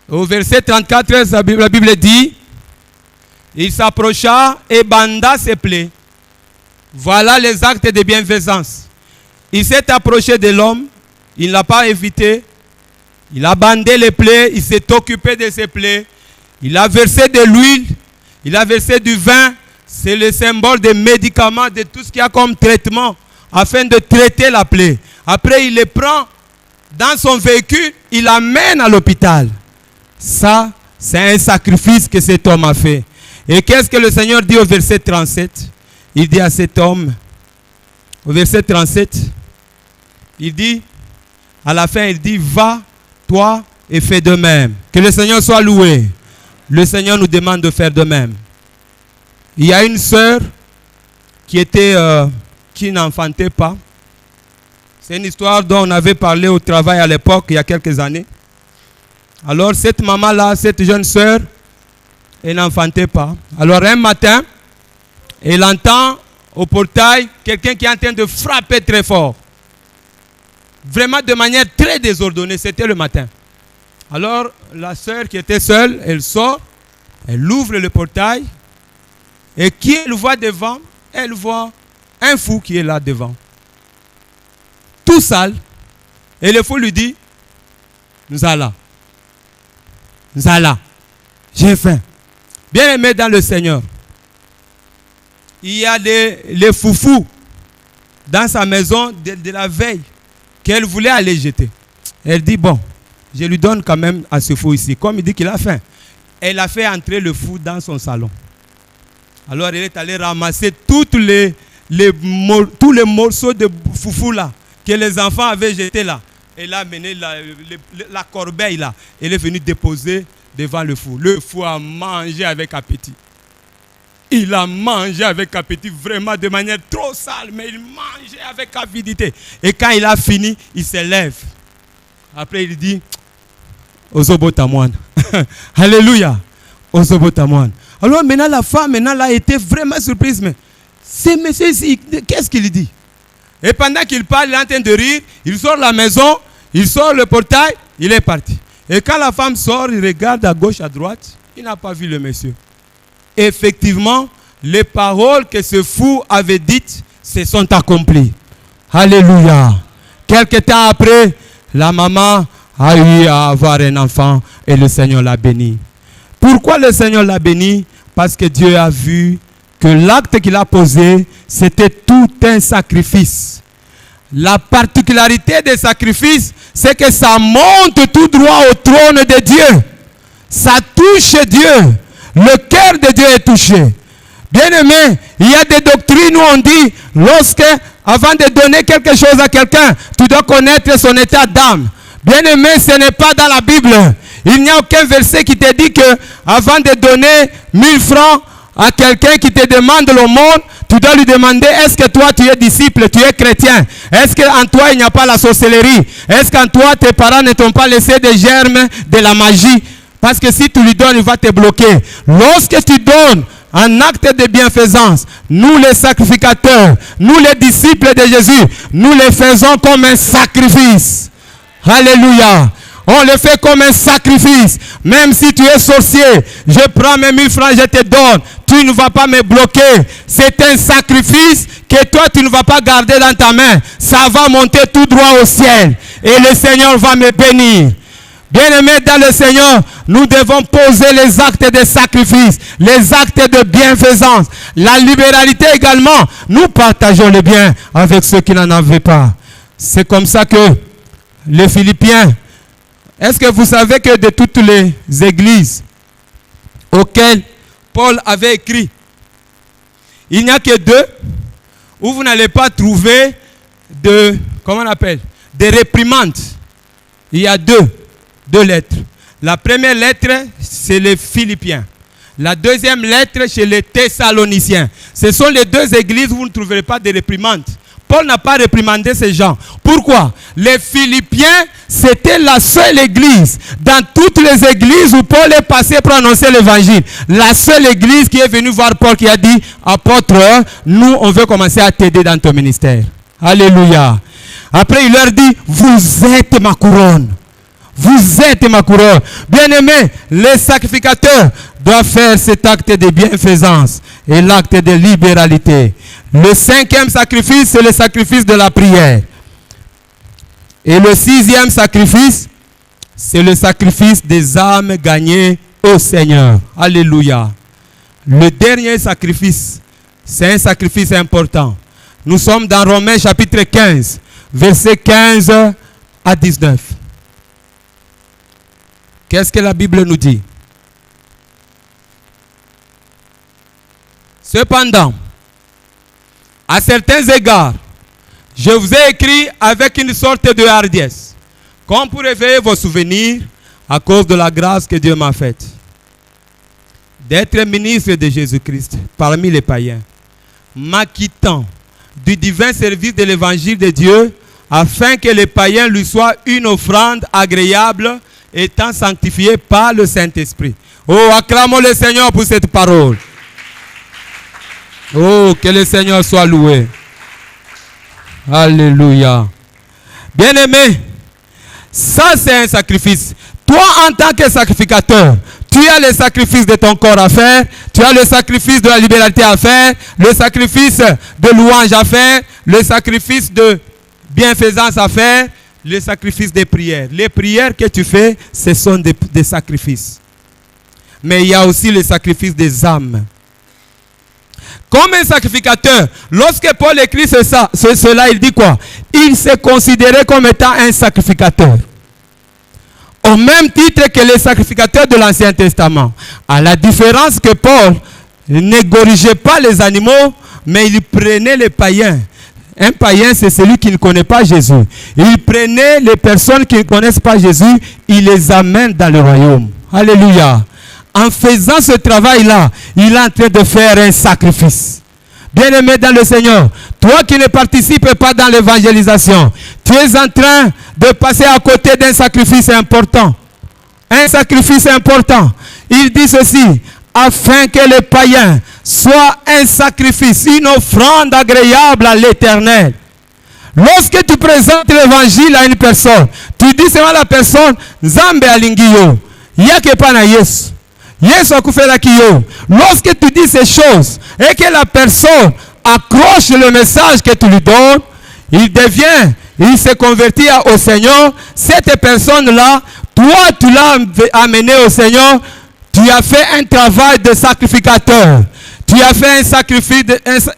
Au verset 34, la Bible dit, il s'approcha et banda ses plaies. Voilà les actes de bienfaisance. Il s'est approché de l'homme, il ne l'a pas évité, il a bandé les plaies, il s'est occupé de ses plaies, il a versé de l'huile, il a versé du vin. C'est le symbole des médicaments, de tout ce qu'il y a comme traitement, afin de traiter la plaie. Après, il les prend dans son véhicule, il l'amène à l'hôpital. Ça, c'est un sacrifice que cet homme a fait. Et qu'est-ce que le Seigneur dit au verset 37? Il dit à cet homme, au verset 37, il dit, à la fin, il dit, va, toi, et fais de même. Que le Seigneur soit loué. Le Seigneur nous demande de faire de même. Il y a une sœur qui n'enfantait pas. C'est une histoire dont on avait parlé au travail à l'époque, il y a quelques années. Alors cette maman-là, cette jeune sœur, elle n'enfantait pas. Alors un matin, elle entend au portail quelqu'un qui est en train de frapper très fort. Vraiment de manière très désordonnée, c'était le matin. Alors la sœur qui était seule, elle sort, elle ouvre le portail. Et qui elle voit devant? Elle voit un fou qui est là devant. Tout sale. Et le fou lui dit, Nzala, Nzala, j'ai faim. Bien aimé dans le Seigneur. Il y a les foufous dans sa maison de la veille qu'elle voulait aller jeter. Elle dit, bon, je lui donne quand même à ce fou ici. Comme il dit qu'il a faim. Elle a fait entrer le fou dans son salon. Alors elle est allée ramasser tous les morceaux de foufou là que les enfants avaient jetés là. Elle a amené la corbeille là. Elle est venue déposer devant le fou. Le fou a mangé avec appétit. Il a mangé avec appétit, vraiment de manière trop sale, mais il mangeait avec avidité. Et quand il a fini, il se lève. Après, il dit, Ozobotamouane. Alléluia. Ozobotamouane. Alors maintenant, la femme elle a été vraiment surprise. Mais c'est monsieur ici, qu'est-ce qu'il dit? Et pendant qu'il parle, il est en train de rire. Il sort de la maison, il sort le portail, il est parti. Et quand la femme sort, il regarde à gauche, à droite. Il n'a pas vu le monsieur. Effectivement, les paroles que ce fou avait dites se sont accomplies. Alléluia. Quelque temps après, la maman a eu à avoir un enfant et le Seigneur l'a béni. Pourquoi le Seigneur l'a béni? Parce que Dieu a vu que l'acte qu'il a posé, c'était tout un sacrifice. La particularité des sacrifices, c'est que ça monte tout droit au trône de Dieu. Ça touche Dieu. Le cœur de Dieu est touché. Bien-aimé, il y a des doctrines où on dit, lorsque, avant de donner quelque chose à quelqu'un, tu dois connaître son état d'âme. Bien-aimé, ce n'est pas dans la Bible. Il n'y a aucun verset qui te dit que, avant de donner 1000 francs à quelqu'un qui te demande l'aumône, tu dois lui demander, est-ce que toi tu es disciple, tu es chrétien? Est-ce qu'en toi il n'y a pas la sorcellerie? Est-ce qu'en toi tes parents ne t'ont pas laissé des germes de la magie? Parce que si tu lui donnes, il va te bloquer. Lorsque tu donnes un acte de bienfaisance, nous les sacrificateurs, nous les disciples de Jésus, nous les faisons comme un sacrifice. Alléluia. On le fait comme un sacrifice. Même si tu es sorcier, je prends mes 1000 francs, je te donne. Tu ne vas pas me bloquer. C'est un sacrifice que toi, tu ne vas pas garder dans ta main. Ça va monter tout droit au ciel. Et le Seigneur va me bénir. Bien-aimés dans le Seigneur, nous devons poser les actes de sacrifice, les actes de bienfaisance. La libéralité également, nous partageons le bien avec ceux qui n'en avaient pas. C'est comme ça que les Philippiens, est-ce que vous savez que de toutes les églises auxquelles Paul avait écrit, il n'y a que 2 où vous n'allez pas trouver de, comment on appelle, des réprimandes. Il y a 2 lettres. La première lettre, c'est les Philippiens. La deuxième lettre, c'est les Thessaloniciens. Ce sont les 2 églises où vous ne trouverez pas de réprimandes. Paul n'a pas réprimandé ces gens. Pourquoi? Les Philippiens, c'était la seule église, dans toutes les églises où Paul est passé pour annoncer l'évangile, la seule église qui est venue voir Paul qui a dit, apôtre, nous on veut commencer à t'aider dans ton ministère. Alléluia. Après il leur dit, vous êtes ma couronne. Vous êtes ma couronne. Bien-aimés, les sacrificateurs doivent faire cet acte de bienfaisance et l'acte de libéralité. Le 5e sacrifice, c'est le sacrifice de la prière. Et le 6e sacrifice, c'est le sacrifice des âmes gagnées au Seigneur. Alléluia. Le dernier sacrifice, c'est un sacrifice important. Nous sommes dans Romains chapitre 15, versets 15 à 19. Qu'est-ce que la Bible nous dit? Cependant, à certains égards, je vous ai écrit avec une sorte de hardiesse, comme pour éveiller vos souvenirs à cause de la grâce que Dieu m'a faite, d'être ministre de Jésus-Christ parmi les païens, m'acquittant du divin service de l'évangile de Dieu, afin que les païens lui soient une offrande agréable, étant sanctifiés par le Saint-Esprit. Oh, acclamons le Seigneur pour cette parole. Oh, que le Seigneur soit loué. Alléluia. Bien-aimé, ça c'est un sacrifice. Toi, en tant que sacrificateur, tu as le sacrifice de ton corps à faire, tu as le sacrifice de la liberté à faire, le sacrifice de louange à faire, le sacrifice de bienfaisance à faire, le sacrifice des prières. Les prières que tu fais, ce sont des sacrifices. Mais il y a aussi le sacrifice des âmes. Comme un sacrificateur, lorsque Paul écrit cela, il dit quoi? Il s'est considéré comme étant un sacrificateur. Au même titre que les sacrificateurs de l'Ancien Testament. À la différence que Paul n'égorigeait pas les animaux, mais il prenait les païens. Un païen, c'est celui qui ne connaît pas Jésus. Il prenait les personnes qui ne connaissent pas Jésus, il les amène dans le royaume. Alléluia. en faisant ce travail-là, il est en train de faire un sacrifice. Bien-aimé dans le Seigneur, toi qui ne participes pas dans l'évangélisation, tu es en train de passer à côté d'un sacrifice important. Un sacrifice important. Il dit ceci, afin que le païen soit un sacrifice, une offrande agréable à l'Éternel. Lorsque tu présentes l'évangile à une personne, tu dis seulement à la personne, Zambe alingiyo, yake pana Yesu. Yesu akufela kiyo. Lorsque tu dis ces choses et que la personne accroche le message que tu lui donnes, il se convertit au Seigneur. Cette personne-là, toi tu l'as amené au Seigneur, tu as fait un travail de sacrificateur. Tu as fait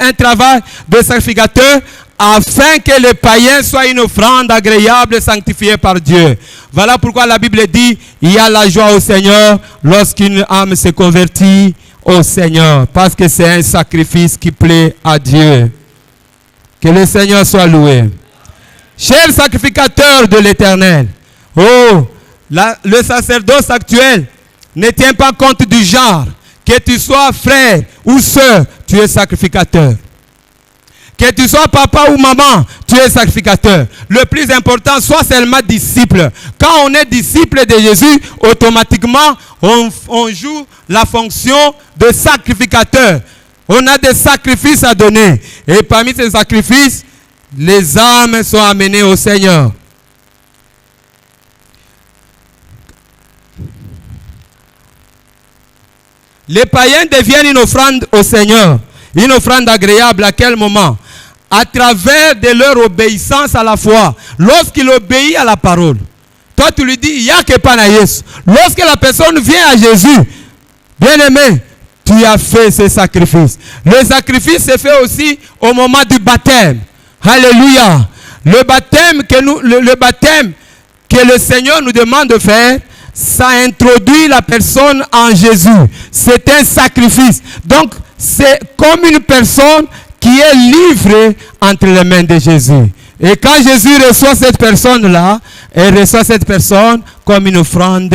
un travail de sacrificateur afin que le païen soit une offrande agréable sanctifiée par Dieu. Voilà pourquoi la Bible dit, il y a la joie au Seigneur lorsqu'une âme se convertit au Seigneur, parce que c'est un sacrifice qui plaît à Dieu. Que le Seigneur soit loué. Chers sacrificateurs de l'Éternel, le sacerdoce actuel ne tient pas compte du genre. Que tu sois frère ou soeur, tu es sacrificateur. Que tu sois papa ou maman, tu es sacrificateur. Le plus important, sois seulement disciple. Quand on est disciple de Jésus, automatiquement, on joue la fonction de sacrificateur. On a des sacrifices à donner. Et parmi ces sacrifices, les âmes sont amenées au Seigneur. Les païens deviennent une offrande au Seigneur. Une offrande agréable à quel moment? À travers de leur obéissance à la foi. Lorsqu'il obéit à la parole. Toi tu lui dis, yake pana Yesu. Lorsque la personne vient à Jésus, bien-aimé, tu as fait ce sacrifice. Le sacrifice se fait aussi au moment du baptême. Alléluia. Le baptême que le Seigneur nous demande de faire, ça introduit la personne en Jésus. C'est un sacrifice. Donc, c'est comme une personne qui est livrée entre les mains de Jésus. Et quand Jésus reçoit cette personne-là, il reçoit cette personne comme une offrande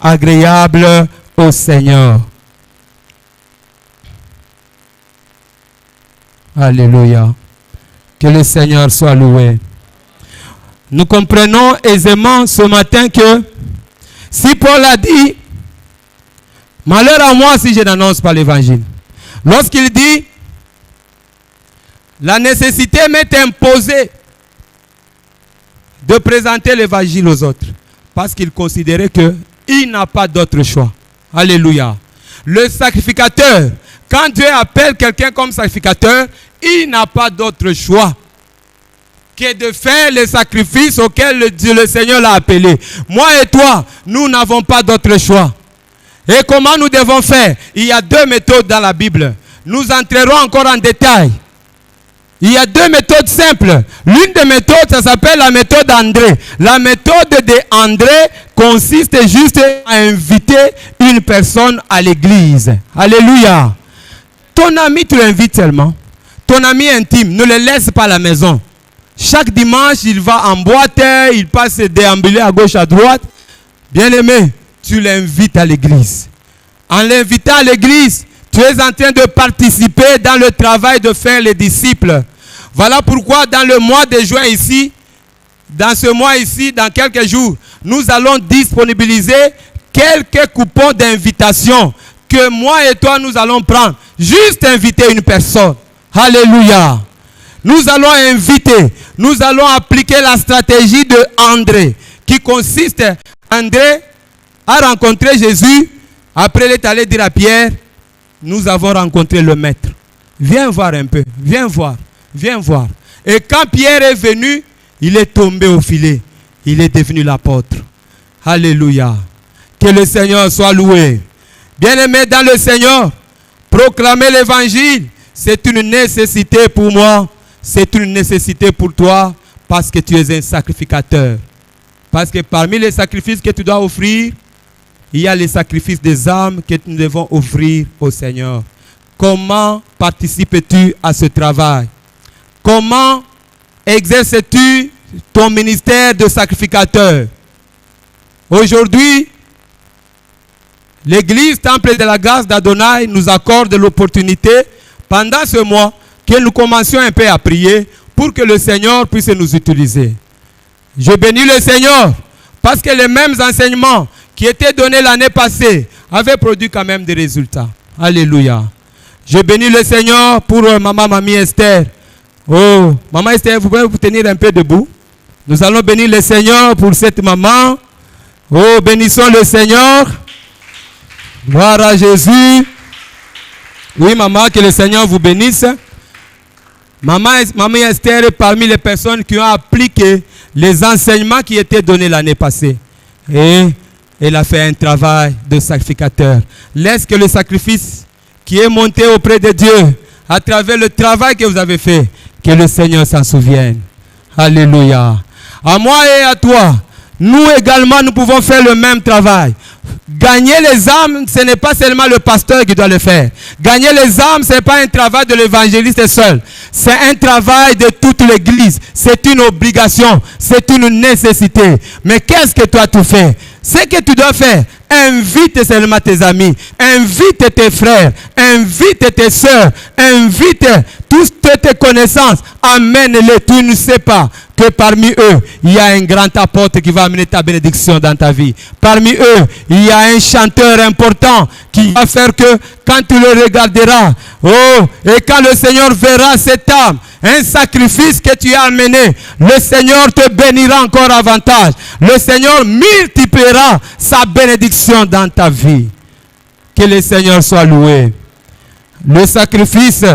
agréable au Seigneur. Alléluia. Que le Seigneur soit loué. Nous comprenons aisément ce matin que si Paul a dit, malheur à moi si je n'annonce pas l'évangile. Lorsqu'il dit, la nécessité m'est imposée de présenter l'évangile aux autres. Parce qu'il considérait qu'il n'a pas d'autre choix. Alléluia. Le sacrificateur, quand Dieu appelle quelqu'un comme sacrificateur, il n'a pas d'autre choix que de faire les sacrifices auxquels le Seigneur l'a appelé. Moi et toi, nous n'avons pas d'autre choix. Et comment nous devons faire? Il y a deux méthodes dans la Bible. Nous entrerons encore en détail. Il y a deux méthodes simples. L'une des méthodes, ça s'appelle la méthode André. La méthode d'André consiste juste à inviter une personne à l'église. Alléluia. Ton ami, tu l'invites seulement. Ton ami intime, ne le laisse pas à la maison. Chaque dimanche, il va en boîte, il passe déambuler à gauche, à droite. Bien-aimé, tu l'invites à l'église. En l'invitant à l'église, tu es en train de participer dans le travail de faire les disciples. Voilà pourquoi dans le mois de juin ici, dans ce mois ici, dans quelques jours, nous allons disponibiliser quelques coupons d'invitation que moi et toi nous allons prendre. Juste inviter une personne. Alléluia. Nous allons inviter, nous allons appliquer la stratégie de André, qui consiste, André a rencontré Jésus, après il est allé dire à Pierre, nous avons rencontré le maître. Viens voir un peu, viens voir, viens voir. Et quand Pierre est venu, il est tombé au filet, il est devenu l'apôtre. Alléluia. Que le Seigneur soit loué. Bien-aimé dans le Seigneur, proclamer l'évangile, c'est une nécessité pour moi. C'est une nécessité pour toi parce que tu es un sacrificateur. Parce que parmi les sacrifices que tu dois offrir, il y a les sacrifices des âmes que nous devons offrir au Seigneur. Comment participes-tu à ce travail? Comment exerces-tu ton ministère de sacrificateur? Aujourd'hui, l'Église Temple de la Grâce d'Adonai nous accorde l'opportunité pendant ce mois que nous commencions un peu à prier pour que le Seigneur puisse nous utiliser. Je bénis le Seigneur parce que les mêmes enseignements qui étaient donnés l'année passée avaient produit quand même des résultats. Alléluia. Je bénis le Seigneur pour Mamie Esther. Oh, Maman Esther, vous pouvez vous tenir un peu debout. Nous allons bénir le Seigneur pour cette maman. Oh, bénissons le Seigneur. Gloire à Jésus. Oui, maman, que le Seigneur vous bénisse. Maman Esther est parmi les personnes qui ont appliqué les enseignements qui étaient donnés l'année passée. Et elle a fait un travail de sacrificateur. Laisse que le sacrifice qui est monté auprès de Dieu, à travers le travail que vous avez fait, que le Seigneur s'en souvienne. Alléluia. À moi et à toi, nous également, nous pouvons faire le même travail. Gagner les âmes, ce n'est pas seulement le pasteur qui doit le faire. Gagner les âmes, ce n'est pas un travail de l'évangéliste seul. C'est un travail de toute l'Église. C'est une obligation. C'est une nécessité. Mais qu'est-ce que toi tu fais? Ce que tu dois faire, invite seulement tes amis, invite tes frères, invite tes soeurs, invite toutes tes connaissances, amène-les. Tu ne sais pas que parmi eux, il y a un grand apôtre qui va amener ta bénédiction dans ta vie. Parmi eux, il y a un chanteur important qui va faire que quand tu le regarderas, oh, et quand le Seigneur verra cette âme, un sacrifice que tu as amené, le Seigneur te bénira encore davantage. Le Seigneur multipliera sa bénédiction dans ta vie. Que le Seigneur soit loué. Le sacrifice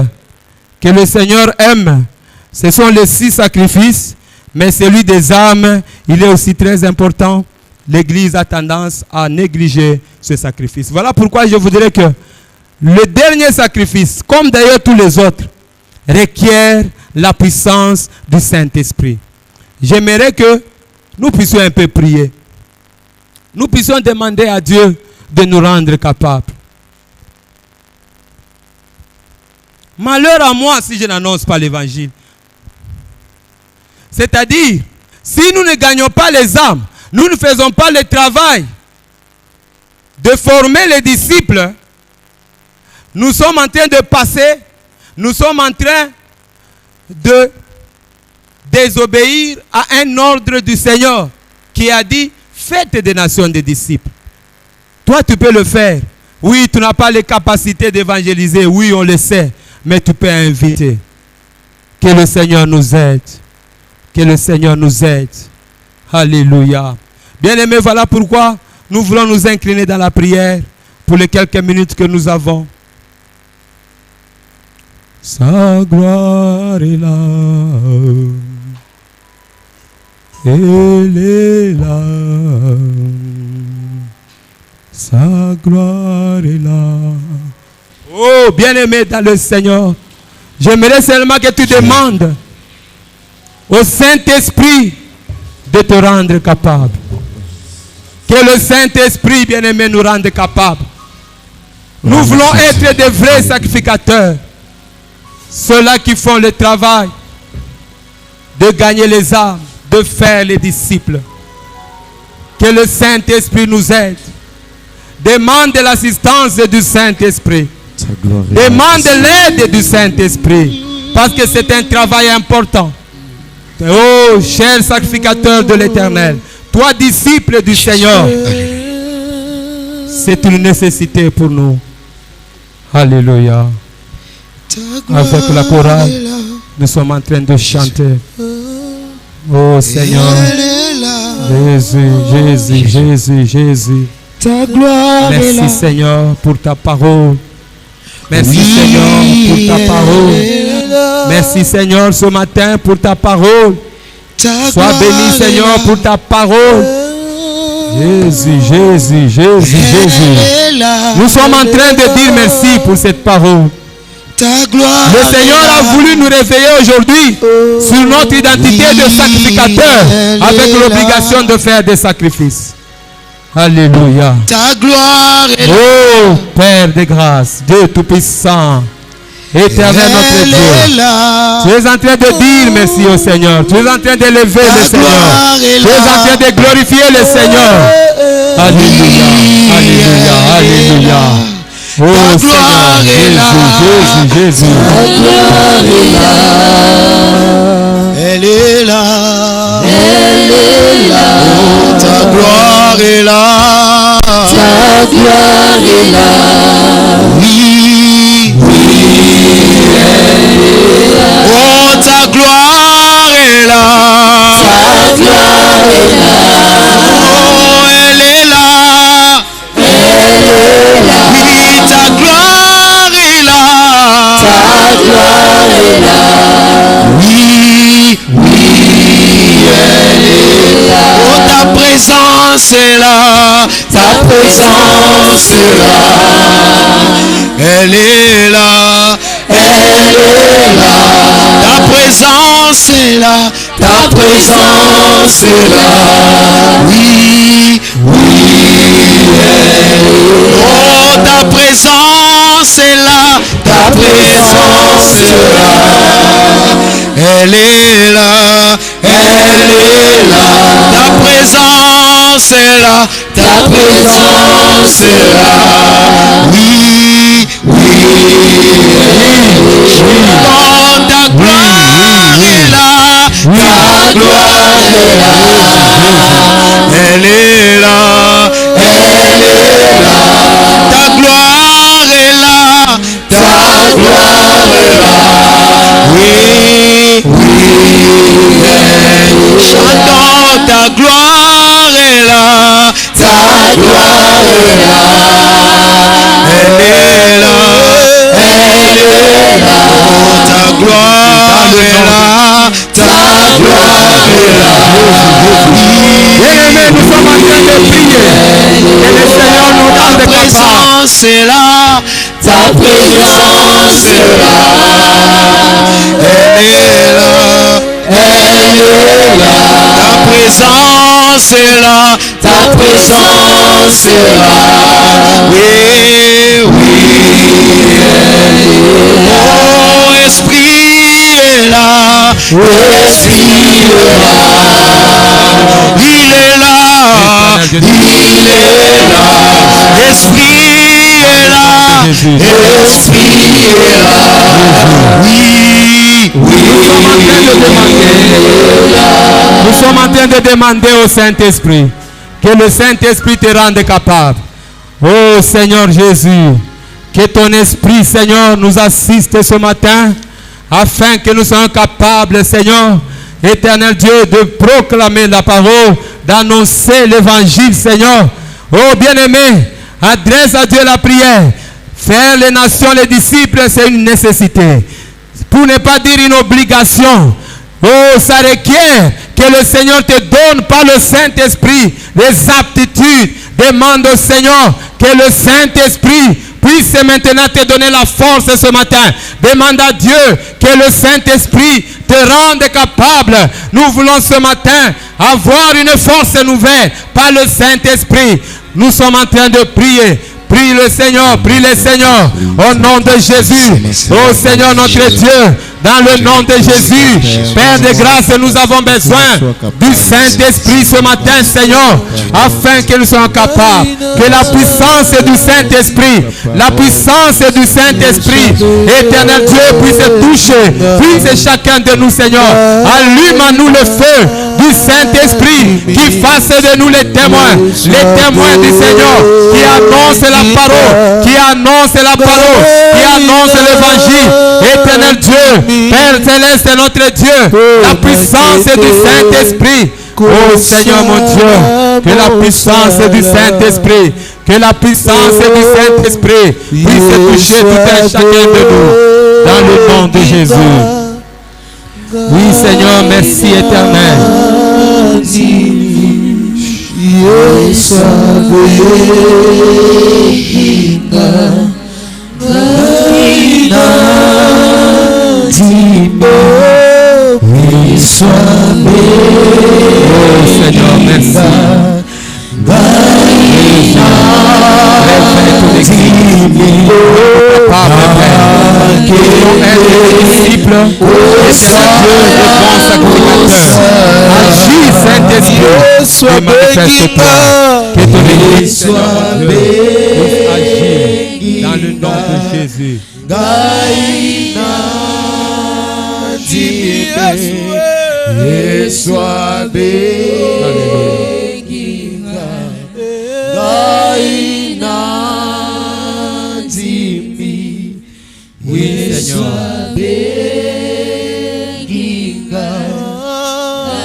que le Seigneur aime, ce sont les 6 sacrifices, mais celui des âmes, il est aussi très important. L'Église a tendance à négliger ce sacrifice. Voilà pourquoi je voudrais que le dernier sacrifice, comme d'ailleurs tous les autres, requiert la puissance du Saint-Esprit. J'aimerais que nous puissions un peu prier. Nous puissions demander à Dieu de nous rendre capables. Malheur à moi si je n'annonce pas l'évangile. C'est-à-dire, si nous ne gagnons pas les âmes, nous ne faisons pas le travail de former les disciples, nous sommes en train de passer, nous sommes en train de désobéir à un ordre du Seigneur qui a dit, faites des nations des disciples. Toi, tu peux le faire. Oui, tu n'as pas les capacités d'évangéliser. Oui, on le sait. Mais tu peux inviter. Que le Seigneur nous aide. Que le Seigneur nous aide. Alléluia. Bien-aimés, voilà pourquoi nous voulons nous incliner dans la prière pour les quelques minutes que nous avons. Sa gloire est là. Elle est là. Sa gloire est là. Oh, bien-aimé dans le Seigneur, j'aimerais seulement que tu demandes au Saint-Esprit de te rendre capable. Que le Saint-Esprit, bien-aimé, nous rende capables. Nous voulons être des vrais sacrificateurs. Ceux-là qui font le travail de gagner les âmes, de faire les disciples. Que le Saint-Esprit nous aide. Demande l'assistance du Saint-Esprit. Demande l'aide du Saint-Esprit. Parce que c'est un travail important. Oh, cher sacrificateur de l'Éternel, toi, disciple du Seigneur, c'est une nécessité pour nous. Alléluia. Avec la chorale, nous sommes en train de chanter. Oh Seigneur, Jésus, Jésus, Jésus, Jésus. Ta gloire est là. Merci Seigneur pour ta parole. Merci Seigneur pour ta parole. Merci Seigneur ce matin pour ta parole. Sois béni Seigneur pour ta parole. Jésus, Jésus, Jésus, Jésus. Nous sommes en train de dire merci pour cette parole. Le Seigneur a voulu nous réveiller aujourd'hui sur notre identité de sacrificateur avec l'obligation de faire des sacrifices. Alléluia. Ta gloire est là. Oh Père de grâce, Dieu Tout-Puissant, Éternel notre Dieu. Tu es en train de dire merci au Seigneur. Tu es en train d'élever le Seigneur. Tu es en train de glorifier le Seigneur. Alléluia. Alléluia. Alléluia. Oh gloire Seigneur, est là. Jésus. Elle est là. Elle est là. Oh, ta gloire est là. Ta gloire est là. Oui, oui, elle est là. Oh, ta gloire est là. Ta gloire est là. Oh, elle est là. Elle est là. Oui, ta gloire est là. Ta gloire est là. Oui, oui, elle est là. Oh, ta présence est là. Ta présence est là. Elle est là. Elle est là. Ta présence est là. Ta présence est là. Oui, oui, elle est là. Oh, ta présence est là. Ta présence est là. Elle est là. Elle est là. Ta présence est là. Ta présence est là. Oui, oui, oh, ta gloire est là. Ta gloire est là. Elle est là. Elle est là. Ta gloire est là. Ta gloire est là. Oui, oui, chantons, ta gloire est là. Ta gloire est là. Elle est là. Elle est là. Oh, ta gloire est là. Ta gloire est là. Bien-aimés, nous sommes en train de prier. Que le Seigneur nous rende Ta capable. présence est là. Ta présence est là. Elle est là. Elle est là. Ta présence est là. Ta présence est là. Oui, oui. Oh, Esprit est là. Esprit est là. Il est là. Il est là. Esprit est là. Esprit est là. Oui, oui. Nous sommes en train de demander au Saint-Esprit que le Saint-Esprit te rende capable. Oh Seigneur Jésus, que ton Esprit, Seigneur, nous assiste ce matin afin que nous soyons capables, Seigneur, éternel Dieu, de proclamer la parole, d'annoncer l'évangile, Seigneur. Oh bien-aimé, adresse à Dieu la prière. Faire les nations, les disciples, c'est une nécessité. Pour ne pas dire une obligation. Oh, ça requiert que le Seigneur te donne par le Saint-Esprit les aptitudes. Demande au Seigneur que le Saint-Esprit puisse maintenant te donner la force ce matin. Demande à Dieu que le Saint-Esprit te rende capable. Nous voulons ce matin avoir une force nouvelle par le Saint-Esprit. Nous sommes en train de prier. Prie le Seigneur, prie le Seigneur, au nom de Jésus. Oh Seigneur notre Dieu, dans le nom de Jésus, Père de grâce, nous avons besoin du Saint-Esprit ce matin, Seigneur, afin que nous soyons capables, que la puissance du Saint-Esprit, la puissance du Saint-Esprit, éternel Dieu, puisse toucher, puisse chacun de nous, Seigneur. Allume à nous le feu du Saint-Esprit, qui fasse de nous les témoins du Seigneur, qui annonce la parole, qui annonce la parole, qui annonce l'évangile. Éternel Dieu, Père céleste, notre Dieu, la puissance du Saint-Esprit. Oh Seigneur mon Dieu, que la puissance du Saint-Esprit, que la puissance du Saint-Esprit puisse toucher tout un chacun de nous, dans le nom de Jésus. Oui Seigneur, merci éternel. Oh Seigneur, merci. Disciples, agis Saint-Esprit, et manifeste-toi, que ton Église soit Gaïna Dime Yeswa Beginga Gaïna Dime Yeswa Beginga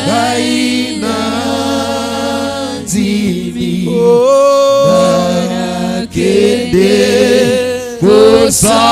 Gaïna Dime Gana Kede Kosa